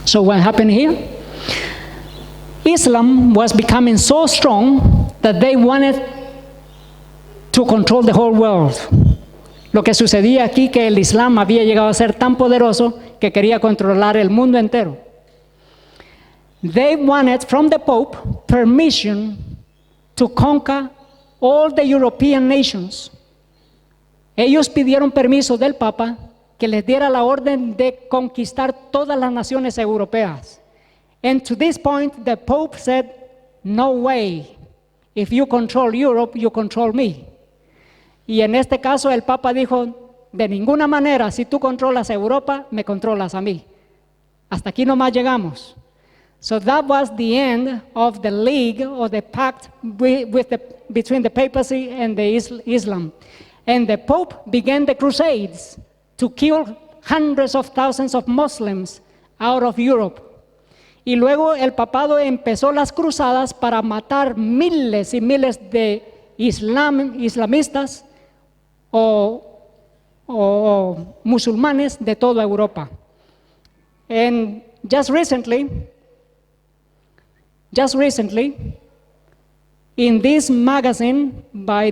So what happened here? Islam was becoming so strong that they wanted to control the whole world. Lo que sucedía aquí que el Islam había llegado a ser tan poderoso que quería controlar el mundo entero. They wanted from the Pope permission to conquer all the European nations. Ellos pidieron permiso del Papa que les diera la orden de conquistar todas las naciones europeas. And to this point, the Pope said, no way. If you control Europe, you control me. Y en este caso el Papa dijo, de ninguna manera, si tú controlas Europa, me controlas a mí. Hasta aquí nomás llegamos. So that was the end of the league or the pact between the papacy and the Islam. And the Pope began the Crusades to kill hundreds of thousands of Muslims out of Europe. Y luego el papado empezó las cruzadas para matar miles y miles de islamistas o musulmanes de toda Europa. And just recently, in this magazine by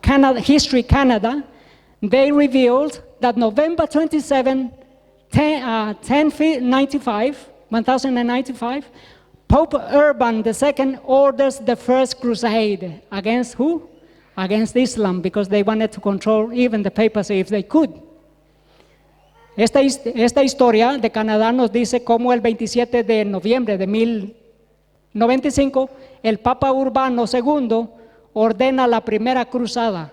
Canada, History Canada, they revealed that November 27, 1095, Pope Urban II orders the first crusade. Against who? Against Islam, because they wanted to control even the papacy if they could. Esta historia de Canadá nos dice cómo el 27 de noviembre de 1095, el Papa Urbano II ordena la primera cruzada,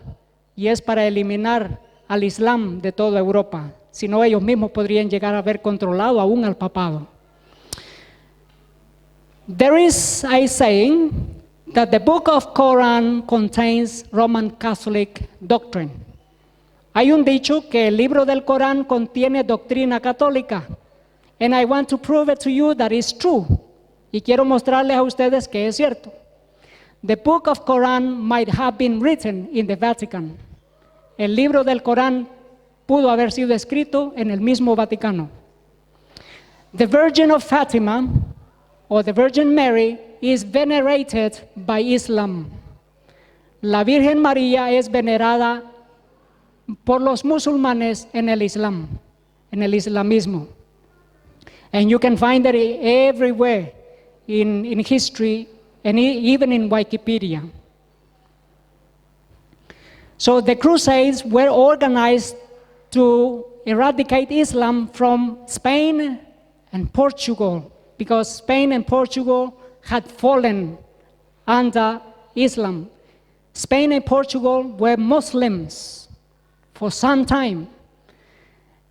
y es para eliminar al Islam de toda Europa. Si no, ellos mismos podrían llegar a haber controlado aún al papado. There is a saying that the book of Quran contains Roman Catholic doctrine. Hay un dicho que el libro del Corán contiene doctrina católica. And I want to prove it to you that it's true. Y quiero mostrarles a ustedes que es cierto. The book of Quran might have been written in the Vatican. El libro del Corán pudo haber sido escrito en el mismo Vaticano. The Virgin of Fatima, or the Virgin Mary, is venerated by Islam. La Virgen María es venerada por los musulmanes en el Islam, en el islamismo. And you can find it everywhere in history and even in Wikipedia. So the Crusades were organized to eradicate Islam from Spain and Portugal, because Spain and Portugal had fallen under Islam. Spain and Portugal were Muslims for some time.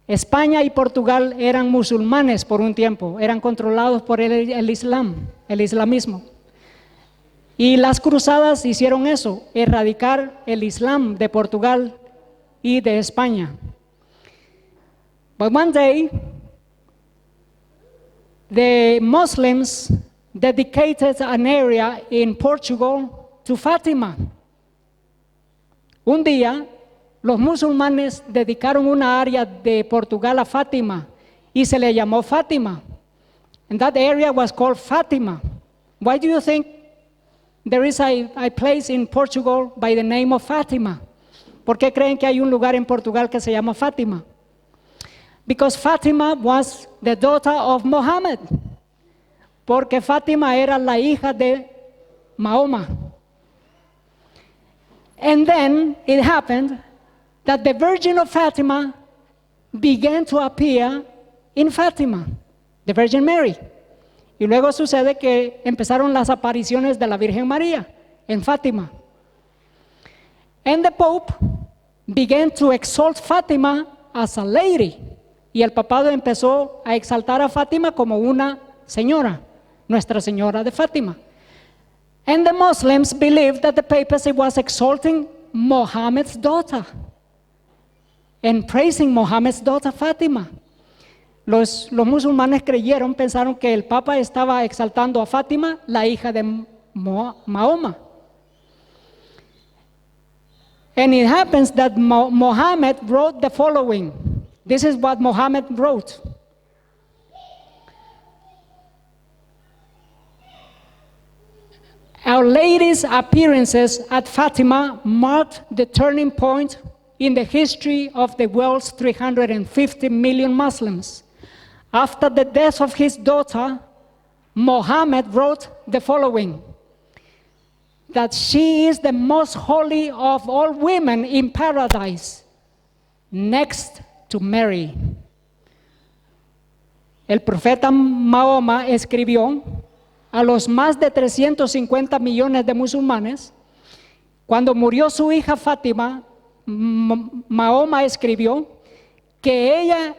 España y Portugal eran musulmanes por un tiempo, eran controlados por el Islam, el islamismo. Y las cruzadas hicieron eso, erradicar el Islam de Portugal y de España. But one day, the Muslims dedicated an area in Portugal to Fátima. Un día, los musulmanes dedicaron una área de Portugal a Fátima y se le llamó Fátima. And that area was called Fátima. Why do you think there is a place in Portugal by the name of Fátima? ¿Por qué creen que hay un lugar en Portugal que se llama Fátima? Because Fátima was the daughter of Muhammad. Porque Fátima era la hija de Mahoma. And then it happened that the Virgin of Fatima began to appear in Fátima, the Virgin Mary. Y luego sucede que empezaron las apariciones de la Virgen María en Fátima. And the Pope began to exalt Fátima as a lady. Y el papado empezó a exaltar a Fátima como una señora, Nuestra Señora de Fátima. And the Muslims believed that the papacy was exalting Muhammad's daughter and praising Muhammad's daughter Fátima. Los musulmanes pensaron que el Papa estaba exaltando a Fátima, la hija de Mahoma. And it happens that Muhammad wrote the following. This is what Muhammad wrote. Our Lady's appearances at Fatima marked the turning point in the history of the world's 350 million Muslims. After the death of his daughter, Muhammad wrote the following, that she is the most holy of all women in paradise, next to Mary. El profeta Mahoma escribió a los más de 350 millones de musulmanes. Cuando murió su hija Fátima, Mahoma escribió que ella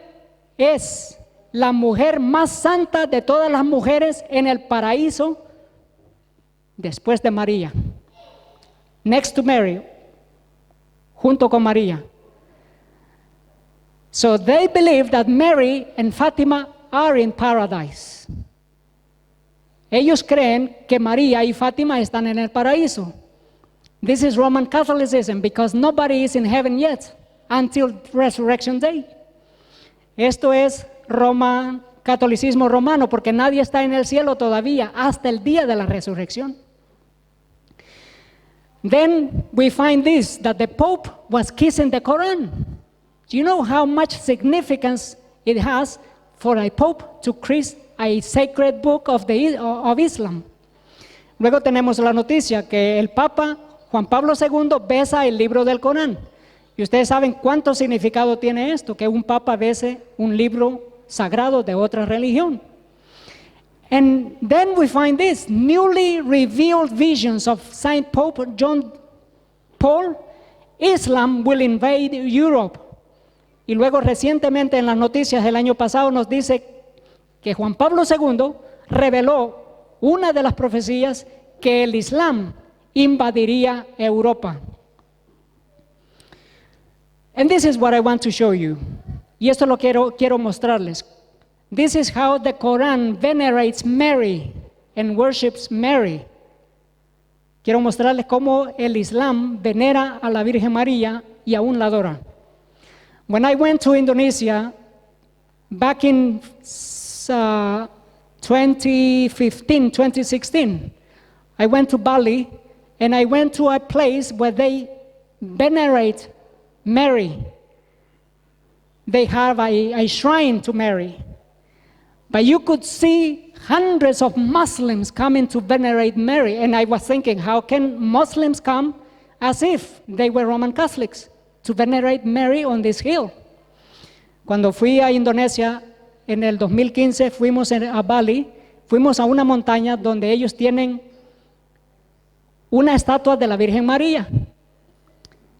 es la mujer más santa de todas las mujeres en el paraíso después de María. Next to Mary, junto con María. So they believe that Mary and Fátima are in paradise. Ellos creen que María y Fátima están en el paraíso. This is Roman Catholicism because nobody is in heaven yet until Resurrection Day. Esto es catolicismo romano porque nadie está en el cielo todavía hasta el día de la resurrección. Then we find this, that the Pope was kissing the Quran. Do you know how much significance it has for a Pope to kiss a sacred book of Islam? Luego tenemos la noticia que el Papa Juan Pablo II besa el libro del Corán. Y ustedes saben cuánto significado tiene esto, que un Papa bese un libro sagrado de otra religión. And then we find this, newly revealed visions of Saint Pope John Paul, Islam will invade Europe. Y luego recientemente en las noticias del año pasado nos dice que Juan Pablo II reveló una de las profecías que el Islam invadiría Europa. And this is what I want to show you. Y esto lo quiero mostrarles. This is how the Quran venerates Mary and worships Mary. Quiero mostrarles cómo el Islam venera a la Virgen María y aún la adora. When I went to Indonesia back in 2015, 2016, I went to Bali and I went to a place where they venerate Mary. They have a shrine to Mary. But you could see hundreds of Muslims coming to venerate Mary. And I was thinking, how can Muslims come as if they were Roman Catholics to venerate Mary on this hill? Cuando fui a Indonesia en el 2015, fuimos a Bali, fuimos a una montaña donde ellos tienen una estatua de la Virgen María.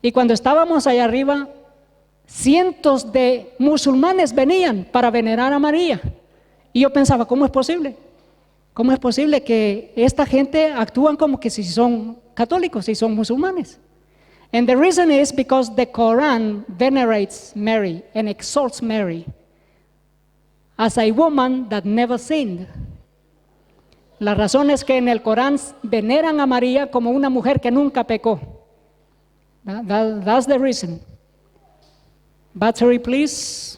Y cuando estábamos allá arriba, cientos de musulmanes venían para venerar a María. Y yo pensaba, ¿cómo es posible? ¿Cómo es posible que esta gente actúan como que si son católicos, si son musulmanes? And the reason is because the Quran venerates Mary and exalts Mary as a woman that never sinned. La razón es que en el Corán veneran a María como una mujer que nunca pecó. That's the reason. Battery, please.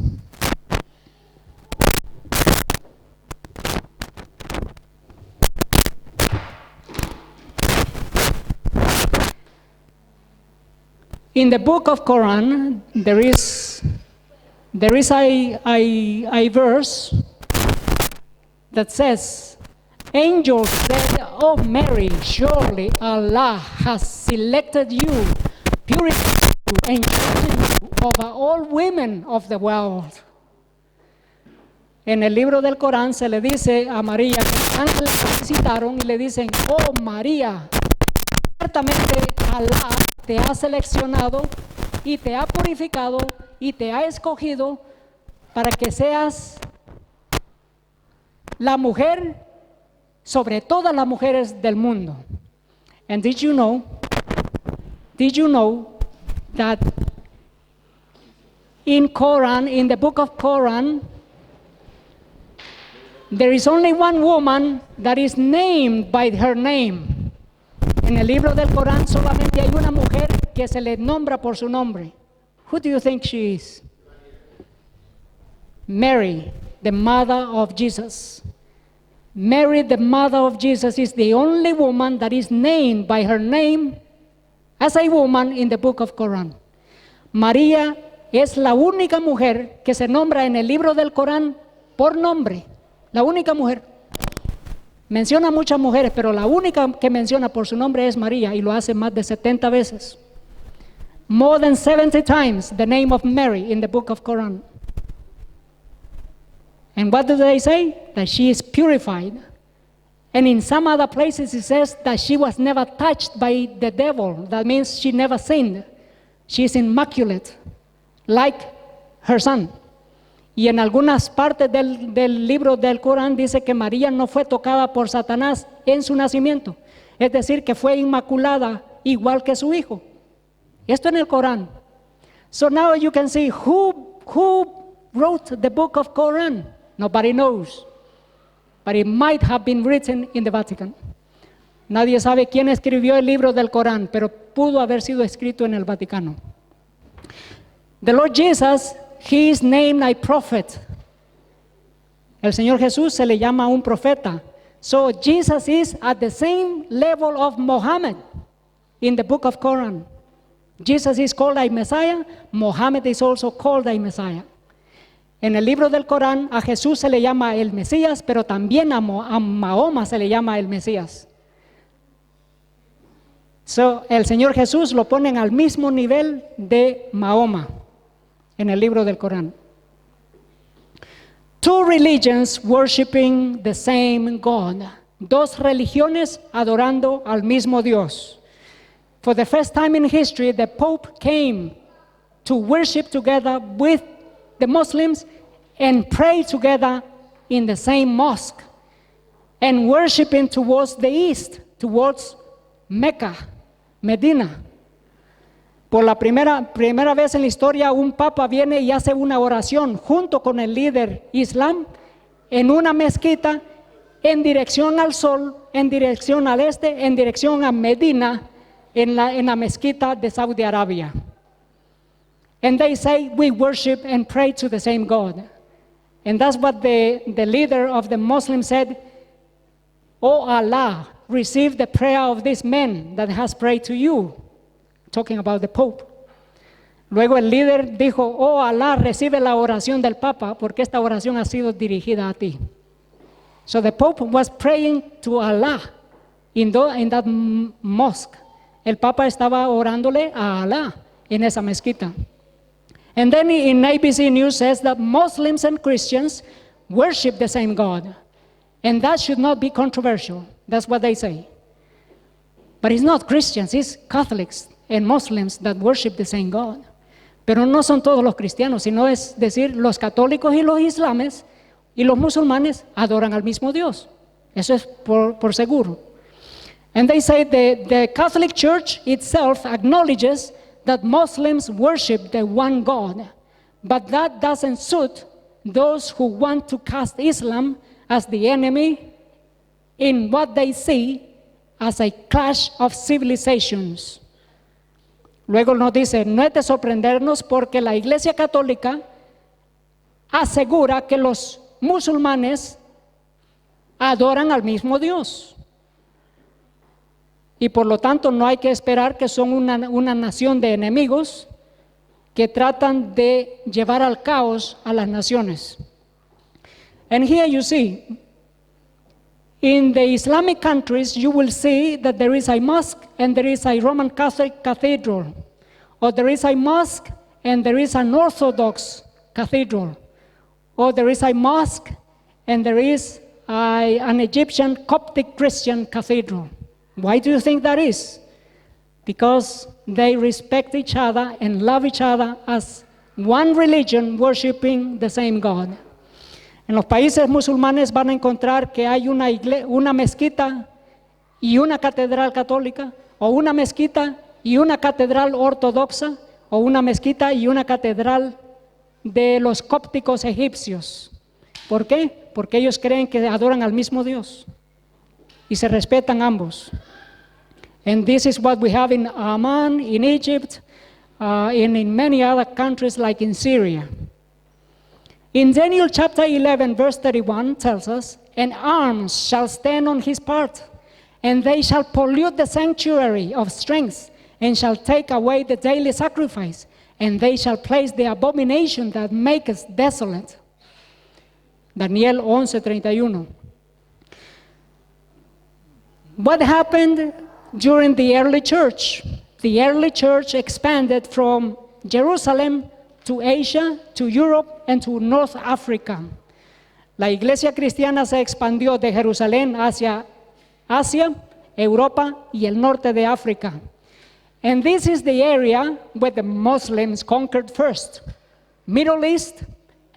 In the book of Quran, there is a verse that says, angels said, "Oh Mary, surely Allah has selected you, purified you, and chosen you over all women of the world." En el libro del Corán se le dice a María que los ángeles la visitaron y le dicen, "Oh María, ciertamente Allah te ha seleccionado y te ha purificado y te ha escogido para que seas la mujer sobre todas las mujeres del mundo." And did you know that in the book of Quran, there is only one woman that is named by her name. En el libro del Corán solamente hay una mujer que se le nombra por su nombre. Who do you think she is? Mary, the mother of Jesus. Mary, the mother of Jesus, is the only woman that is named by her name as a woman in the book of Quran. María es la única mujer que se nombra en el libro del Corán por nombre. La única mujer. Menciona muchas mujeres, pero la única que menciona por su nombre es María, y lo hace más de 70 veces. More than 70 times the name of Mary in the book of Quran. And what do they say? That she is purified. And in some other places it says that she was never touched by the devil. That means she never sinned. She is immaculate, like her son. Y en algunas partes del libro del Corán dice que María no fue tocada por Satanás en su nacimiento. Es decir, que fue inmaculada igual que su hijo. Esto en el Corán. So now you can see who wrote the book of Quran. Nobody knows. But it might have been written in the Vatican. Nadie sabe quién escribió el libro del Corán, pero pudo haber sido escrito en el Vaticano. The Lord Jesus, He is named a prophet. El Señor Jesús se le llama un profeta. So Jesus is at the same level of Muhammad in the book of Quran. Jesus is called a Messiah. Muhammad is also called a Messiah. En el libro del Corán a Jesús se le llama el Mesías, pero también a Mahoma se le llama el Mesías. So, el Señor Jesús lo ponen al mismo nivel de Mahoma en el libro del Corán. Two religions worshiping the same God. Dos religiones adorando al mismo Dios. For the first time in history, the Pope came to worship together with the Muslims and pray together in the same mosque and worshiping towards the east, towards Mecca, Medina. Por la primera vez en la historia, un papa viene y hace una oración junto con el líder islam en una mezquita en dirección al sol, en dirección al este, en dirección a Medina, en la mezquita de Saudi Arabia. And they say, we worship and pray to the same God. And that's what the leader of the Muslims said, "Oh Allah, receive the prayer of this man that has prayed to you." Talking about the Pope. Luego el líder dijo, "Oh Allah, recibe la oración del Papa, porque esta oración ha sido dirigida a ti." So the Pope was praying to Allah in that mosque. El Papa estaba orándole a Allah en esa mezquita. And then in ABC News says that Muslims and Christians worship the same God. And that should not be controversial. That's what they say. But it's not Christians, it's Catholics and Muslims that worship the same God. Pero no son todos los cristianos, sino es decir, los católicos y los islames y los musulmanes adoran al mismo Dios. Eso es por seguro. And they say the Catholic Church itself acknowledges that Muslims worship the one God, but that doesn't suit those who want to cast Islam as the enemy in what they see as a clash of civilizations. Luego nos dice, no es de sorprendernos porque la Iglesia Católica asegura que los musulmanes adoran al mismo Dios. Y por lo tanto no hay que esperar que son una nación de enemigos que tratan de llevar al caos a las naciones. And here you see, in the Islamic countries, you will see that there is a mosque and there is a Roman Catholic cathedral, or there is a mosque and there is an Orthodox cathedral, or there is a mosque and there is an Egyptian Coptic Christian cathedral. Why do you think that is? Because they respect each other and love each other as one religion, worshiping the same God. En los países musulmanes van a encontrar que hay una mezquita y una catedral católica, o una mezquita y una catedral ortodoxa, o una mezquita y una catedral de los cópticos egipcios. ¿Por qué? Porque ellos creen que adoran al mismo Dios y se respetan ambos. And this is what we have in Amman, in Egypt, and in many other countries like in Syria. In Daniel chapter 11, verse 31 tells us, and arms shall stand on his part, and they shall pollute the sanctuary of strength, and shall take away the daily sacrifice, and they shall place the abomination that maketh desolate. Daniel 11:31. What happened during the early church? The early church expanded from Jerusalem to Asia, to Europe, and to North Africa. La iglesia cristiana se expandió de Jerusalén hacia Asia, Europa y el norte de África. And this is the area where the Muslims conquered first. Middle East,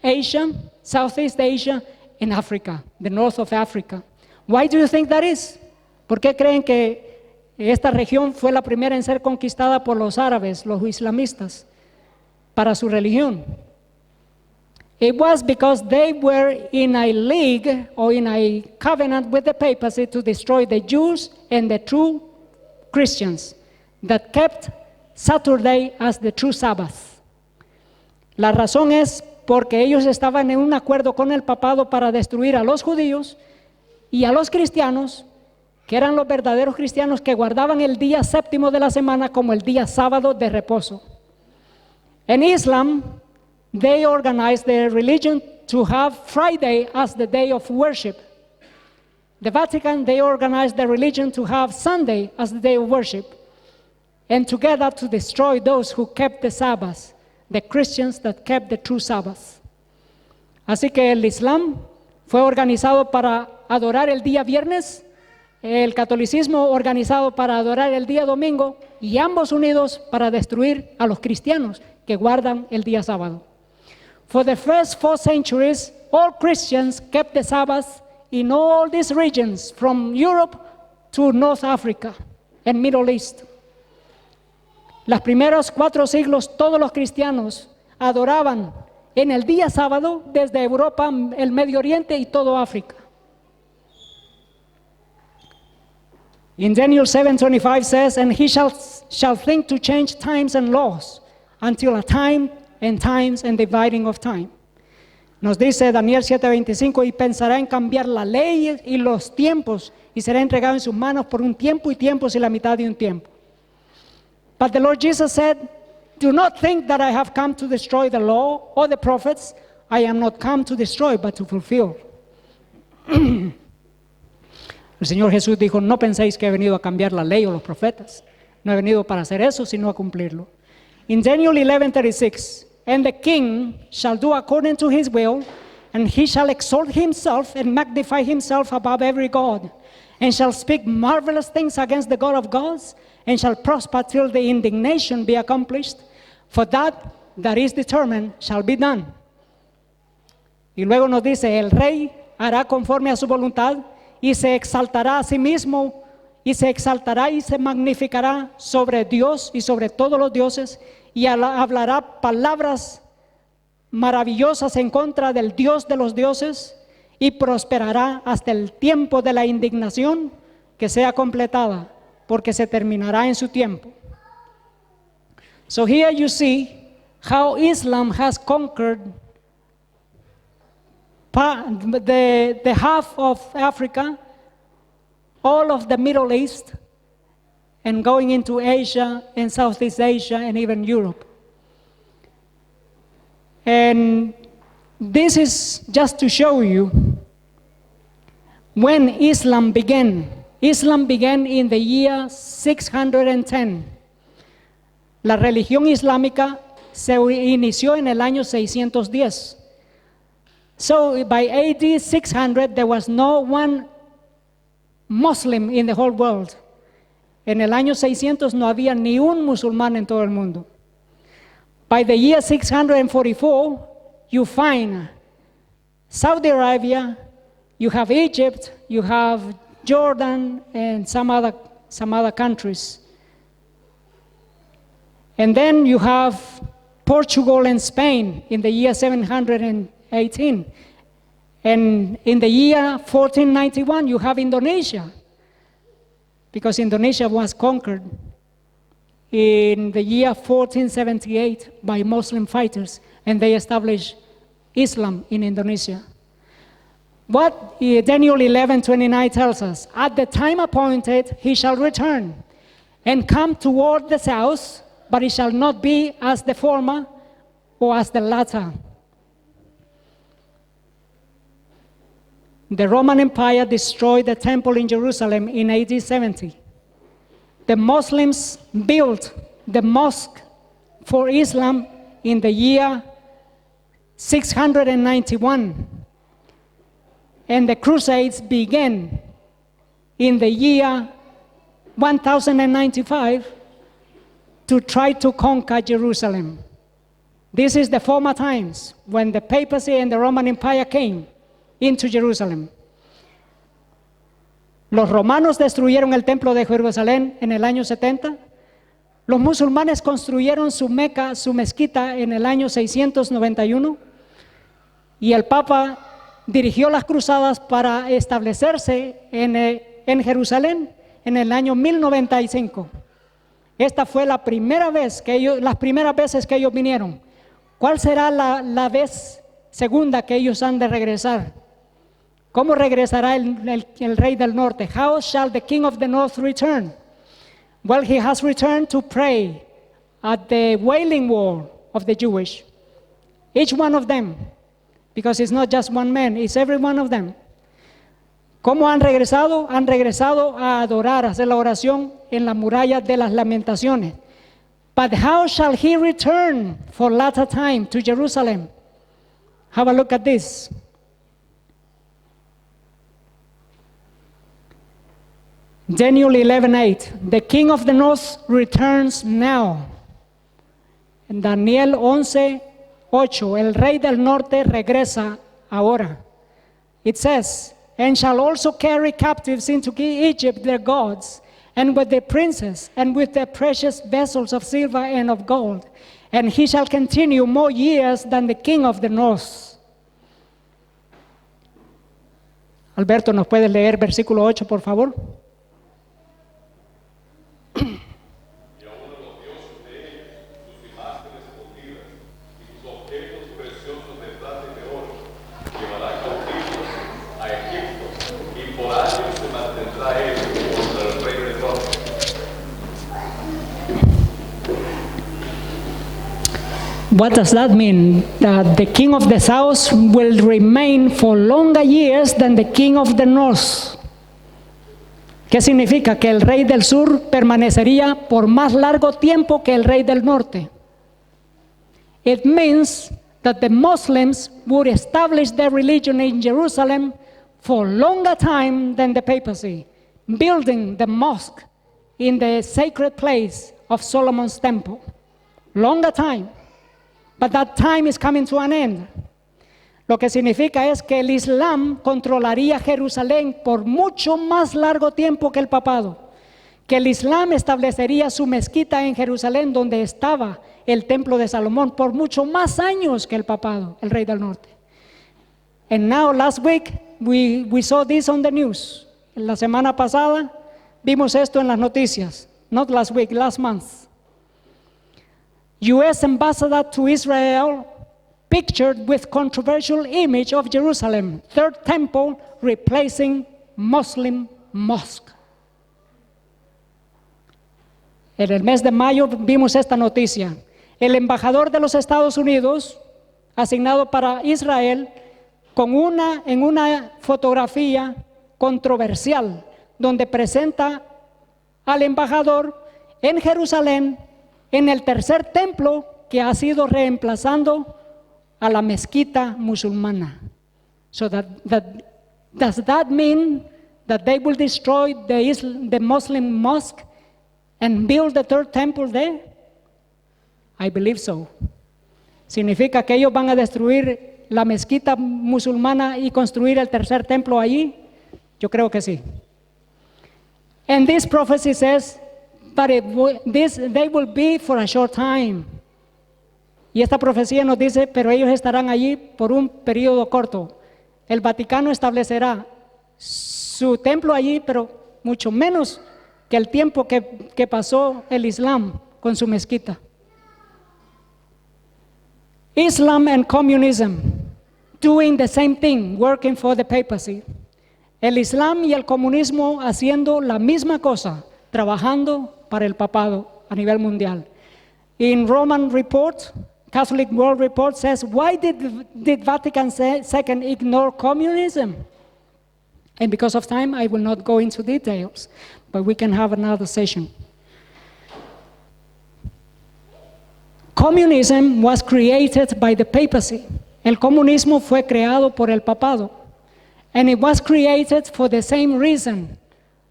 Asia, Southeast Asia, and Africa, the north of Africa. Why do you think that is? ¿Por qué creen que esta región fue la primera en ser conquistada por los árabes, los islamistas, para su religión? It was because they were in a league or in a covenant with the papacy to destroy the Jews and the true Christians that kept Saturday as the true Sabbath. La razón es porque ellos estaban en un acuerdo con el papado para destruir a los judíos y a los cristianos, que eran los verdaderos cristianos que guardaban el día séptimo de la semana como el día sábado de reposo. In Islam, they organized their religion to have Friday as the day of worship. The Vatican, they organized their religion to have Sunday as the day of worship, and together to destroy those who kept the Sabbath, the Christians that kept the true Sabbath. Así que el Islam fue organizado para adorar el día viernes, el catolicismo organizado para adorar el día domingo, y ambos unidos para destruir a los cristianos que guardan el día sábado. For the first 4 centuries, all Christians kept the Sabbath in all these regions, from Europe to North Africa and Middle East. Los primeros 4 siglos, todos los cristianos adoraban en el día sábado desde Europa, el Medio Oriente y todo África. In Daniel 7:25 says, and he shall think to change times and laws until a time and times and dividing of time. Nos dice Daniel 7:25, y pensará en cambiar la ley y los tiempos, y será entregado en sus manos por un tiempo y tiempos y la mitad de un tiempo. But the Lord Jesus said, do not think that I have come to destroy the law or the prophets. I am not come to destroy, but to fulfill. El Señor Jesús dijo, no penséis que he venido a cambiar la ley o los profetas. No he venido para hacer eso, sino a cumplirlo. In Daniel 11:36, and the king shall do according to his will, and he shall exalt himself and magnify himself above every god, and shall speak marvelous things against the God of gods, and shall prosper till the indignation be accomplished, for that is determined shall be done. Y luego nos dice, el rey hará conforme a su voluntad, y se exaltará a sí mismo y se exaltará y se magnificará sobre Dios y sobre todos los dioses, y hablará palabras maravillosas en contra del Dios de los dioses, y prosperará hasta el tiempo de la indignación que sea completada, porque se terminará en su tiempo. So here you see how Islam has conquered the half of Africa, all of the Middle East, and going into Asia and Southeast Asia and even Europe. And this is just to show you when Islam began. Islam began in the year 610. La religión islámica se inició en el año 610. So by AD 600 there was no one Muslim in the whole world. En el año 600 no había ni un musulmán en todo el mundo. By the year 644 you find Saudi Arabia, you have Egypt, you have Jordan, and some other countries. And then you have Portugal and Spain in the year 718. And in the year 1491, you have Indonesia, because Indonesia was conquered in the year 1478 by Muslim fighters, and they established Islam in Indonesia. What Daniel 11:29 tells us, at the time appointed he shall return and come toward the south, but it shall not be as the former or as the latter. The Roman Empire destroyed the temple in Jerusalem in AD 70. The Muslims built the mosque for Islam in the year 691. And the Crusades began in the year 1095 to try to conquer Jerusalem. This is the former times when the papacy and the Roman Empire came into Jerusalem. Los romanos destruyeron el templo de Jerusalén en el año 70. Los musulmanes construyeron su Meca, su mezquita, en el año 691. Y el Papa dirigió las cruzadas para establecerse en Jerusalén en el año 1095. Esta fue la primera vez las primeras veces que ellos vinieron. ¿Cuál será la vez segunda que ellos han de regresar? ¿Cómo regresará el rey del norte? How shall the king of the north return? Well, he has returned to pray at the Wailing Wall of the Jewish. Each one of them, because it's not just one man, it's every one of them. ¿Cómo han regresado? Han regresado a adorar, a hacer la oración en la muralla de las lamentaciones. But how shall he return for latter time to Jerusalem? Have a look at this. Daniel 11:8, the king of the north returns now. En Daniel 11:8, el rey del norte regresa ahora. It says, and shall also carry captives into Egypt their gods, and with their princes, and with their precious vessels of silver and of gold. And he shall continue more years than the king of the north. Alberto, ¿nos puedes leer versículo 8, por favor? What does that mean? That the king of the south will remain for longer years than the king of the north. ¿Qué significa? Que el rey del sur permanecería por más largo tiempo que el rey del norte. It means that the Muslims would establish their religion in Jerusalem for longer time than the papacy, building the mosque in the sacred place of Solomon's temple. Longer time. But that time is coming to an end. Lo que significa es que el Islam controlaría Jerusalén por mucho más largo tiempo que el papado. que el Islam establecería su mezquita en Jerusalén, donde estaba el templo de Salomón, por mucho más años que el papado, el rey del norte. And now last week we saw this on the news. La semana pasada vimos esto en las noticias. Not last week, last month. U.S. ambassador to Israel pictured with controversial image of Jerusalem, third temple replacing Muslim mosque. En el mes de mayo vimos esta noticia. El embajador de los Estados Unidos, asignado para Israel, en una fotografía controversial, donde presenta al embajador en Jerusalén, en el tercer templo que ha sido reemplazando a la mezquita musulmana. So does that mean that they will destroy the Muslim mosque and build the third temple there? I believe so. ¿Significa que ellos van a destruir la mezquita musulmana y construir el tercer templo allí? Yo creo que sí. And this prophecy says that they will be for a short time. Y esta profecía nos dice, pero ellos estarán allí por un periodo corto. El Vaticano establecerá su templo allí, pero mucho menos que el tiempo que pasó el Islam con su mezquita. Islam and communism doing the same thing, working for the papacy. El Islam y el comunismo haciendo la misma cosa, trabajando para el papado a nivel mundial. In Roman Report, Catholic World Report says, why did Vatican II ignore communism? And because of time, I will not go into details, but we can have another session. Communism was created by the papacy. El comunismo fue creado por el papado. And it was created for the same reason,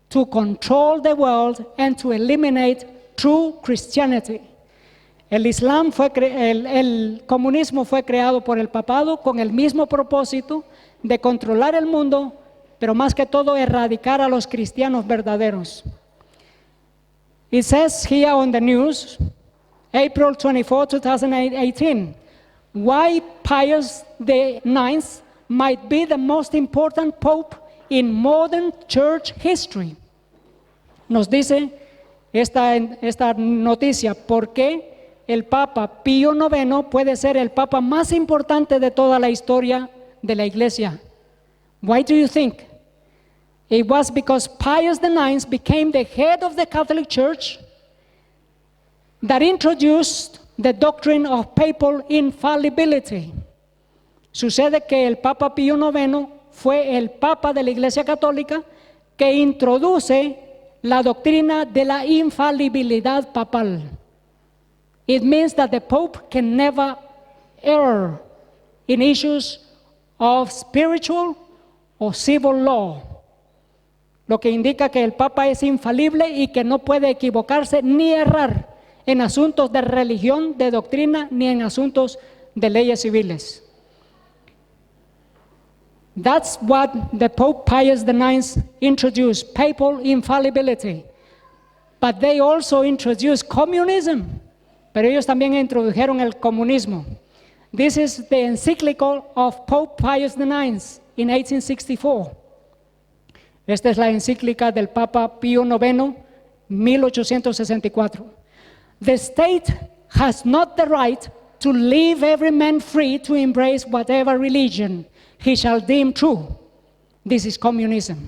to control the world and to eliminate true Christianity. El comunismo fue creado por el papado con el mismo propósito de controlar el mundo, pero más que todo erradicar a los cristianos verdaderos. It says here on the news, April 24, 2018, why Pius IX might be the most important pope in modern church history. Nos dice esta noticia, ¿por qué el Papa Pío IX puede ser el Papa más importante de toda la historia de la Iglesia? Why do you think? It was because Pius IX became the head of the Catholic Church that introduced the doctrine of papal infallibility. Sucede que el Papa Pío IX fue el Papa de la Iglesia Católica que introduce la doctrina de la infalibilidad papal. It means that the Pope can never err in issues of spiritual or civil law. Lo que indica que el Papa es infalible y que no puede equivocarse ni errar en asuntos de religión, de doctrina, ni en asuntos de leyes civiles. That's what the Pope Pius IX introduced, papal infallibility. But they also introduced communism. Pero ellos también introdujeron el comunismo. This is the encyclical of Pope Pius IX in 1864. Esta es la encíclica del Papa Pío IX, 1864. The state has not the right to leave every man free to embrace whatever religion he shall deem true. This is communism.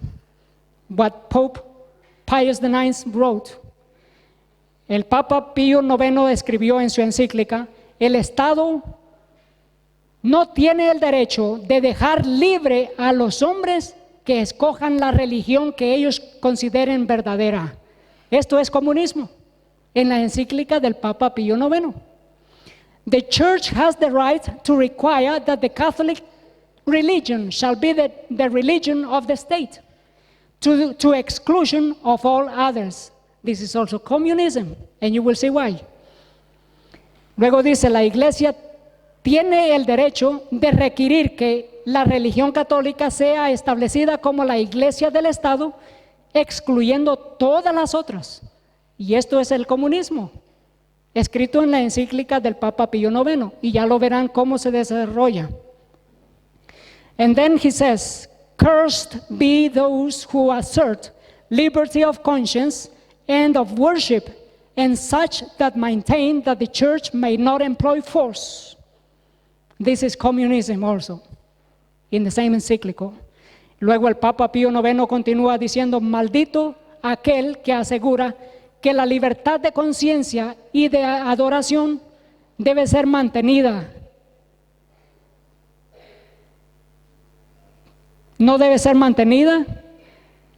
What Pope Pius IX wrote. El Papa Pío IX escribió en su encíclica, el Estado no tiene el derecho de dejar libre a los hombres que escojan la religión que ellos consideren verdadera. Esto es comunismo, en la encíclica del Papa Pío IX. The church has the right to require that the Catholic religion shall be the religion of the state, to exclusion of all others. This is also communism, and you will see why. Luego dice, la Iglesia tiene el derecho de requerir que la religión católica sea establecida como la Iglesia del Estado excluyendo todas las otras. Y esto es el comunismo, escrito en la encíclica del Papa Pío IX, y ya lo verán cómo se desarrolla. And then he says, cursed be those who assert liberty of conscience and of worship, and such that maintain that the church may not employ force. This is communism also, in the same encyclical. Luego el Papa Pío IX continúa diciendo, maldito aquel que asegura que la libertad de conciencia y de adoración debe ser mantenida. No debe ser mantenida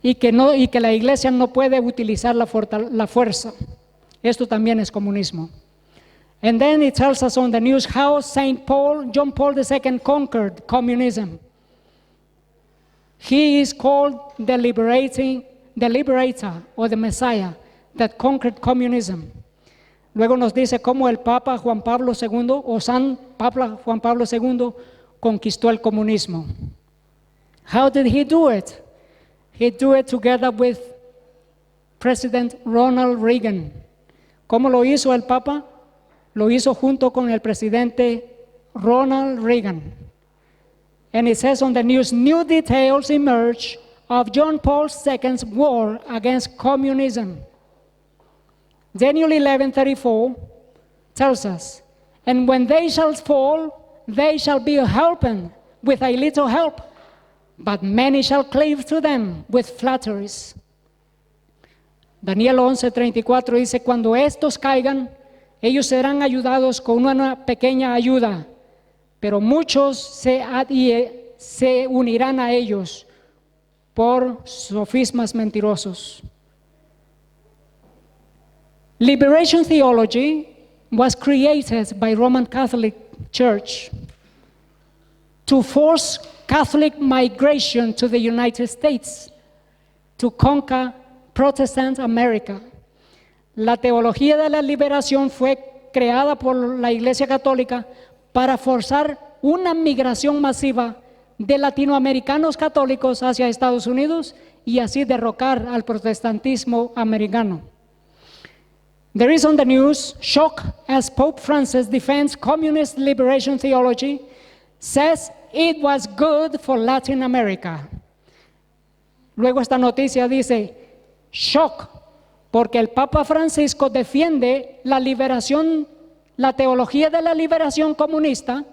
y que la iglesia no puede utilizar la fuerza. Esto también es comunismo. And then it tells us on the news how John Paul II conquered communism. He is called the liberator or the Messiah that conquered communism. Luego nos dice cómo el Papa Juan Pablo II o San Papa Juan Pablo II conquistó el comunismo. How did he do it? He did it together with President Ronald Reagan. ¿Cómo lo hizo el Papa? Lo hizo junto con el presidente Ronald Reagan. And it says on the news, new details emerge of John Paul II's war against communism. Daniel 11:34 tells us, and when they shall fall, they shall be helped with a little help, but many shall cleave to them with flatteries. Daniel 11:34 dice, cuando estos caigan, ellos serán ayudados con una pequeña ayuda, pero muchos se unirán a ellos por sofismas mentirosos. Liberation theology was created by Roman Catholic Church to force Catholic migration to the United States to conquer Protestant America. La teología de la liberación fue creada por la Iglesia Católica para forzar una migración masiva de latinoamericanos católicos hacia Estados Unidos y así derrocar al protestantismo americano. There is on the news, shock as Pope Francis defends communist liberation theology, says it was good for Latin America. Luego esta noticia dice, shock, porque el Papa Francisco defiende la liberación, la teología de la liberación comunista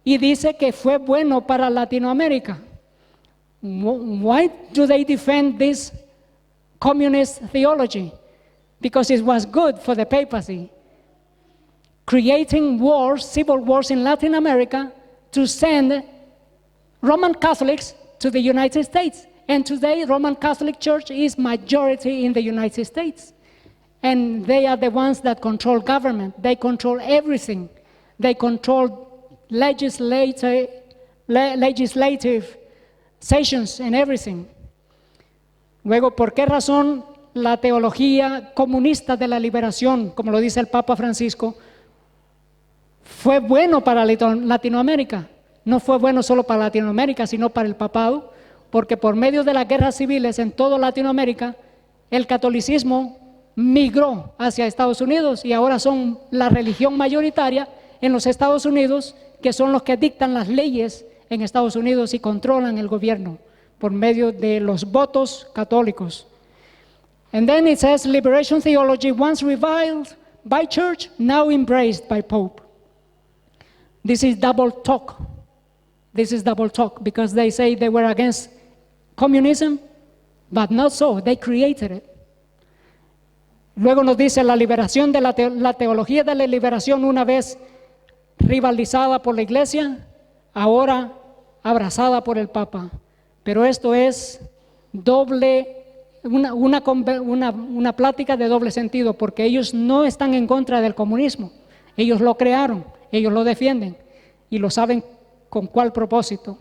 y dice que fue bueno para Latinoamérica. Why do they defend this communist theology? Because it was good for the papacy, creating wars, civil wars in Latin America to send Roman Catholics to the United States. And today, Roman Catholic Church is majority in the United States. And they are the ones that control government. They control everything. They control legislative sessions and everything. Luego, ¿por qué razón la teología comunista de la liberación, como lo dice el Papa Francisco, fue bueno para Latinoamérica? No fue bueno solo para Latinoamérica, sino para el papado, porque por medio de las guerras civiles en toda Latinoamérica, el catolicismo migró hacia Estados Unidos y ahora son la religión mayoritaria en los Estados Unidos, que son los que dictan las leyes en Estados Unidos y controlan el gobierno por medio de los votos católicos. And then it says, liberation theology, once reviled by church, now embraced by Pope. This is double talk. This is double talk because they say they were against communism, but not so. They created it. Luego nos dice la liberación de la teología de la liberación, una vez rivalizada por la iglesia, ahora abrazada por el Papa. Pero esto es una plática de doble sentido, porque ellos no están en contra del comunismo. Ellos lo crearon, ellos lo defienden y lo saben con cuál propósito.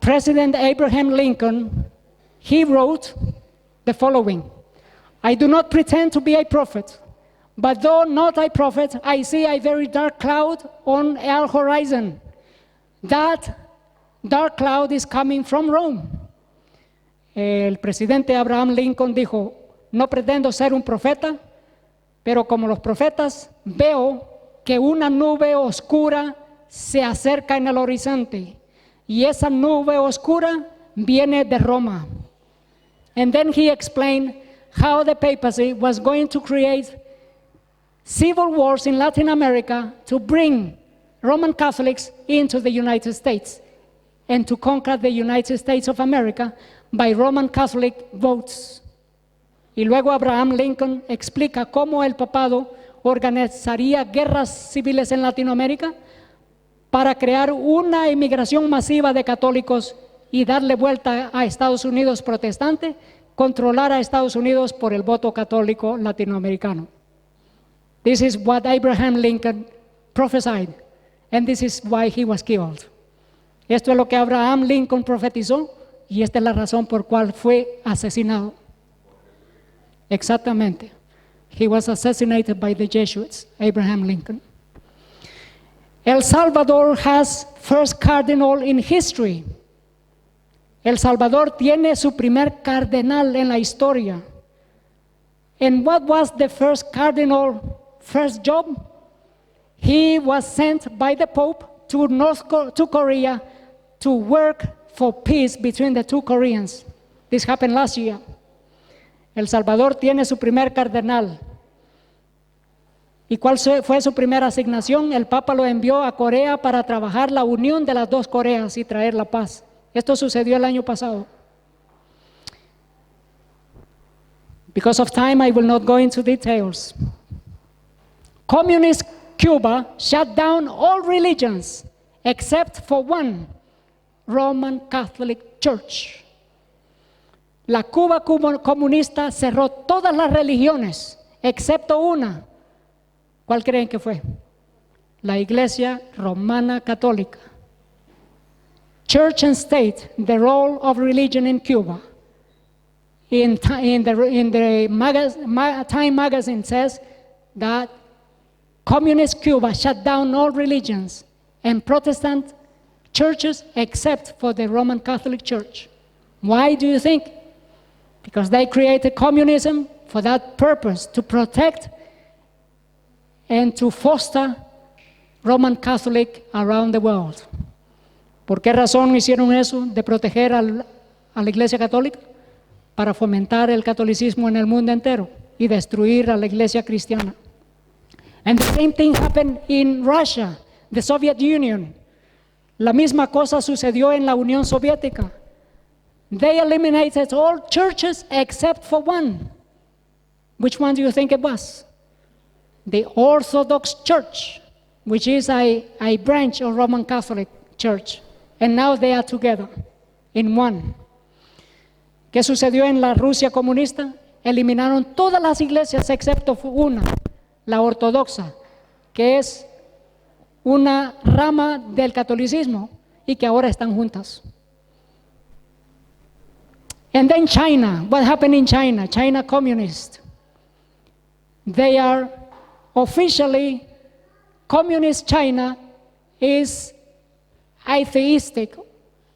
President Abraham Lincoln, he wrote the following: I do not pretend to be a prophet, but though not a prophet, I see a very dark cloud on our horizon. That dark cloud is coming from Rome. el presidente Abraham Lincoln dijo, no pretendo ser un profeta, pero como los profetas veo que una nube oscura se acerca en el horizonte y esa nube oscura viene de Roma. And then he explained how the papacy was going to create civil wars in Latin America to bring Roman Catholics into the United States and to conquer the United States of America by Roman Catholic votes. Y luego Abraham Lincoln explica cómo el papado organizaría guerras civiles en Latinoamérica para crear una inmigración masiva de católicos y darle vuelta a Estados Unidos protestante, controlar a Estados Unidos por el voto católico latinoamericano. This is what Abraham Lincoln prophesied, and this is why he was killed. Esto es lo que Abraham Lincoln profetizó y esta es la razón por cual fue asesinado. Exactamente. He was assassinated by the Jesuits, Abraham Lincoln. El Salvador has first cardinal in history. El Salvador tiene su primer cardenal en la historia. And what was the first cardinal first job? He was sent by the Pope to Korea to work for peace between the two Koreans. This happened last year. El Salvador tiene su primer cardenal. ¿Y cuál fue su primera asignación? El Papa lo envió a Corea para trabajar la unión de las dos Coreas y traer la paz. Esto sucedió el año pasado. Because of time, I will not go into details. Communist Cuba shut down all religions except for one, Roman Catholic Church. La Cuba comunista cerró todas las religiones, excepto una. ¿Cuál creen que fue? La Iglesia Romana Católica. Church and state, the role of religion in Cuba. In the Time magazine says that communist Cuba shut down all religions and Protestant churches except for the Roman Catholic Church. Why do you think? Because they created communism for that purpose, to protect and to foster Roman Catholic around the world. ¿Por qué razón hicieron eso de proteger a la Iglesia Católica? Para fomentar el catolicismo en el mundo entero y destruir a la Iglesia cristiana. And the same thing happened in Russia, the Soviet Union. La misma cosa sucedió en la Unión Soviética. They eliminated all churches except for one. Which one do you think it was? The Orthodox Church, which is a branch of Roman Catholic Church. And now they are together in one. ¿Qué sucedió en la Rusia comunista? Eliminaron todas las iglesias excepto una, la ortodoxa, que es una rama del catolicismo y que ahora están juntas. And then China, what happened in China? China communist. They are officially, communist China is atheistic.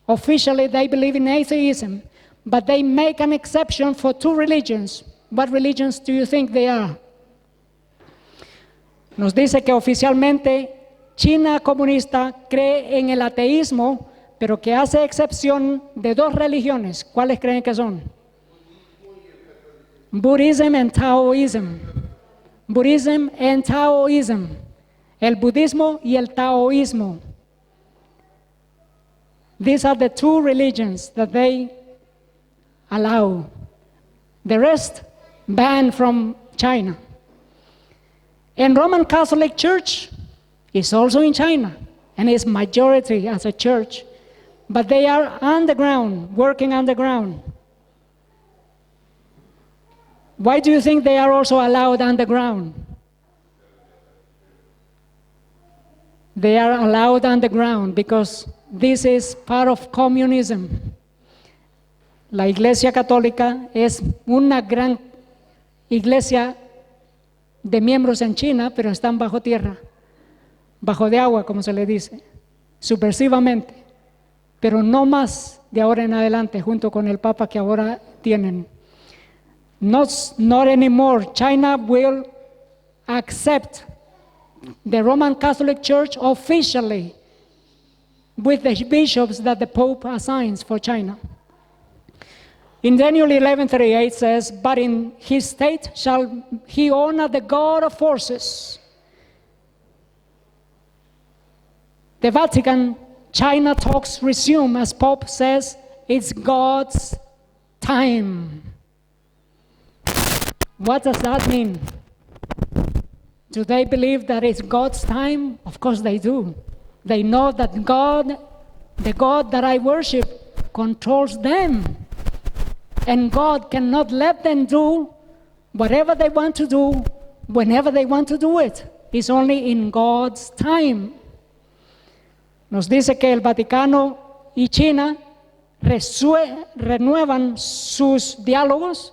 Officially, they believe in atheism, but they make an exception for two religions. What religions do you think they are? Nos dice que oficialmente China comunista cree en el ateísmo, pero que hace excepción de dos religiones. ¿Cuáles creen que son? Buddhism and Taoism. Buddhism and Taoism. El budismo y el taoísmo. These are the two religions that they allow. The rest banned from China. And Roman Catholic Church is also in China and is majority as a church, but they are underground, working underground. Why do you think they are also allowed underground? They are allowed underground because this is part of communism. La Iglesia Católica es una gran iglesia de miembros en China, pero están bajo tierra, bajo de agua, como se le dice, subversivamente, pero no más de ahora en adelante, junto con el Papa que ahora tienen. Not anymore. China will accept the Roman Catholic Church officially with the bishops that the Pope assigns for China. In Daniel 11:38 says, but in his state shall he honor the God of forces. The Vatican, China talks resume, as Pope says, it's God's time. What does that mean? Do they believe that it's God's time? Of course they do. They know that God, the God that I worship, controls them. And God cannot let them do whatever they want to do, whenever they want to do it. It's only in God's time. Nos dice que el Vaticano y China renuevan sus diálogos,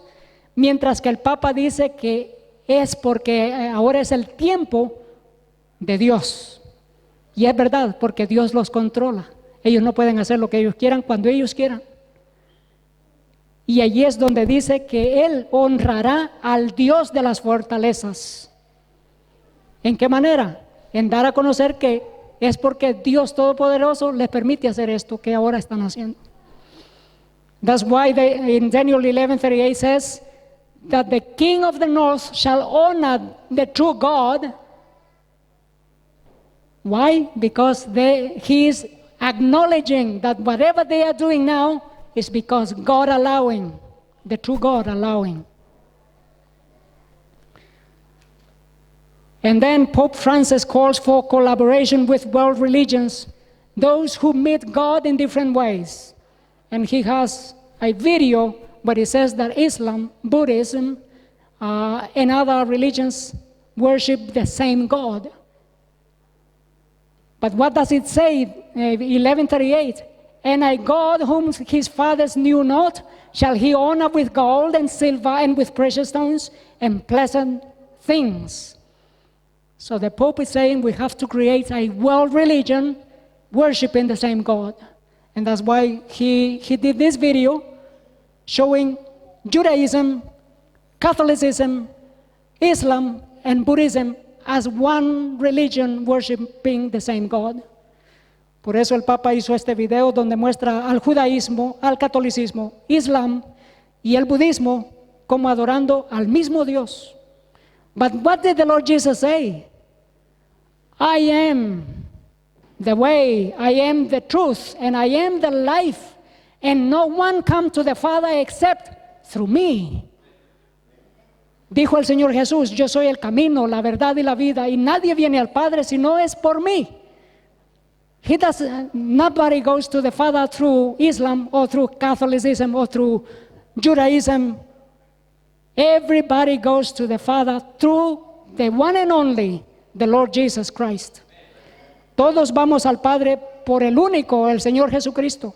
mientras que el Papa dice que es porque ahora es el tiempo de Dios. Y es verdad, porque Dios los controla. Ellos no pueden hacer lo que ellos quieran cuando ellos quieran. Y allí es donde dice que Él honrará al Dios de las fortalezas. ¿En qué manera? En dar a conocer que es porque Dios Todopoderoso les permite hacer esto que ahora están haciendo. That's why in Daniel 11:38 says that the king of the north shall honor the true God. Why? Because he is acknowledging that whatever they are doing now is because God allowing, the true God allowing. And then Pope Francis calls for collaboration with world religions, those who meet God in different ways. And he has a video where he says that Islam, Buddhism, and other religions worship the same God. But what does it say? 11:38, and a God whom his fathers knew not, shall he honor with gold and silver and with precious stones and pleasant things. So the Pope is saying we have to create a world religion worshiping the same God. And that's why he did this video showing Judaism, Catholicism, Islam, and Buddhism as one religion worshiping the same God. Por eso el Papa hizo este video donde muestra al judaísmo, al catolicismo, Islam y el budismo como adorando al mismo Dios. But what did the Lord Jesus say? I am the way, I am the truth, and I am the life, and no one comes to the Father except through me. Dijo el Señor Jesús, yo soy el camino, la verdad y la vida, y nadie viene al Padre si no es por mí. Nobody goes to the Father through Islam or through Catholicism or through Judaism. Everybody goes to the Father through the one and only, the Lord Jesus Christ. Todos vamos al Padre por el único, el Señor Jesucristo,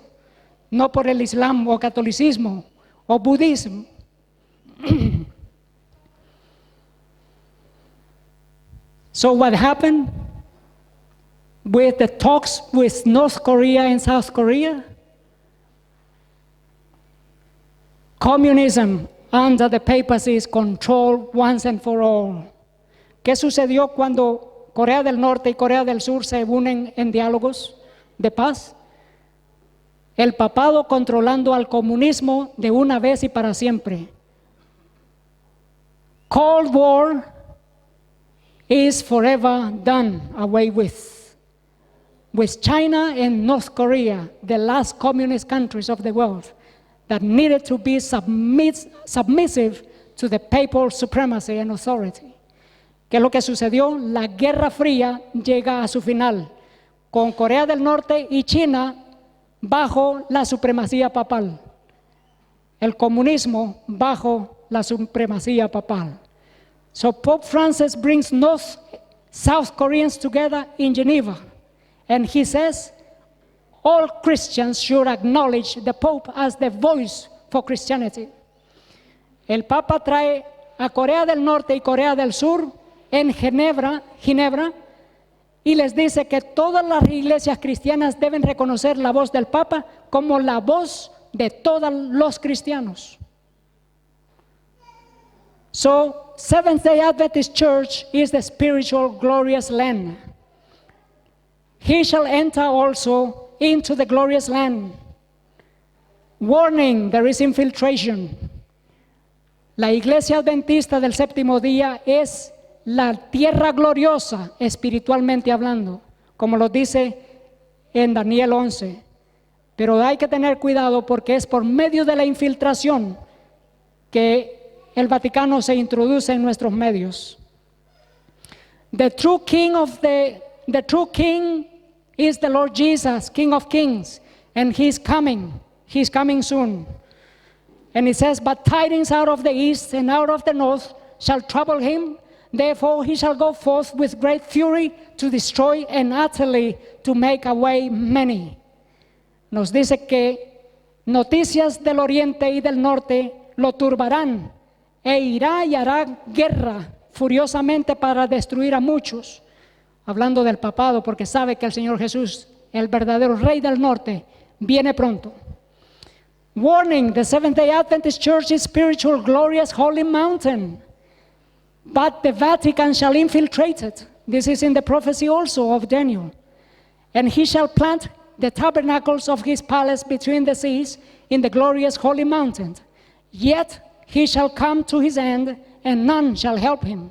no por el Islam o catolicismo o budismo. So what happened with the talks with North Korea and South Korea? Communism under the papacy is controlled once and for all. ¿Qué sucedió cuando Corea del Norte y Corea del Sur se unen en diálogos de paz? El papado controlando al comunismo de una vez y para siempre. Cold War is forever done away with. With China and North Korea, the last communist countries of the world, that needed to be submissive to the papal supremacy and authority. ¿Qué es lo que sucedió? La Guerra Fría llega a su final, con Corea del Norte y China bajo la supremacía papal. El comunismo bajo la supremacía papal. So Pope Francis brings South Koreans together in Geneva, and he says, all Christians should acknowledge the Pope as the voice for Christianity. El Papa trae a Corea del Norte y Corea del Sur en Ginebra y les dice que todas las iglesias cristianas deben reconocer la voz del Papa como la voz de todos los cristianos. So, Seventh-day Adventist Church is the spiritual glorious land. He shall enter also into the glorious land. Warning, there is infiltration. La iglesia adventista del séptimo día es la tierra gloriosa espiritualmente hablando, como lo dice en Daniel 11. Pero hay que tener cuidado porque es por medio de la infiltración que el Vaticano se introduce en nuestros medios. The true king is the Lord Jesus, King of Kings, and He's coming soon. And it says, but tidings out of the east and out of the north shall trouble him. Therefore he shall go forth with great fury to destroy and utterly to make away many. Nos dice que noticias del oriente y del norte lo turbarán e irá y hará guerra furiosamente para destruir a muchos. Hablando del papado, porque sabe que el Señor Jesús, el verdadero Rey del norte, viene pronto. Warning, the Seventh-day Adventist Church is spiritual, glorious, holy mountain. But the Vatican shall infiltrate it. This is in the prophecy also of Daniel. And he shall plant the tabernacles of his palace between the seas in the glorious holy mountain. Yet he shall come to his end, and none shall help him.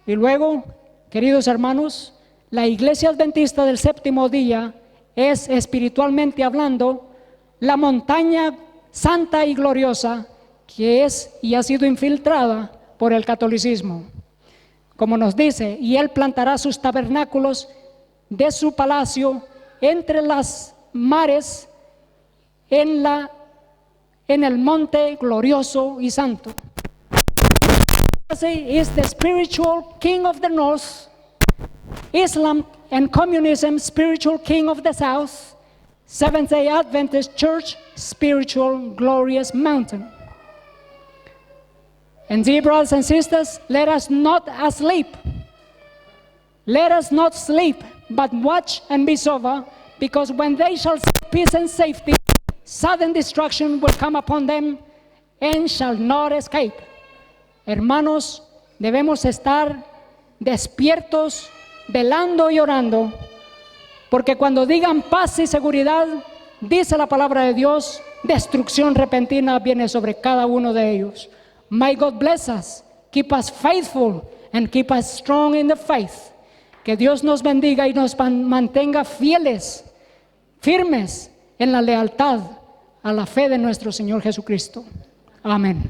Y luego, queridos hermanos, la iglesia adventista del séptimo día es, espiritualmente hablando, la montaña santa y gloriosa que es y ha sido infiltrada por el catolicismo. Como nos dice, y él plantará sus tabernáculos de su palacio entre las mares en el monte glorioso y santo. Is the spiritual king of the north, Islam and communism spiritual king of the south, Seventh-day Adventist Church spiritual glorious mountain. And dear brothers and sisters, let us not sleep. Let us not sleep, but watch and be sober, because when they shall see peace and safety, sudden destruction will come upon them and shall not escape. Hermanos, debemos estar despiertos, velando y orando, porque cuando digan paz y seguridad, dice la palabra de Dios, destrucción repentina viene sobre cada uno de ellos. May God bless us, keep us faithful, and keep us strong in the faith. Que Dios nos bendiga y nos mantenga fieles, firmes en la lealtad a la fe de nuestro Señor Jesucristo. Amén.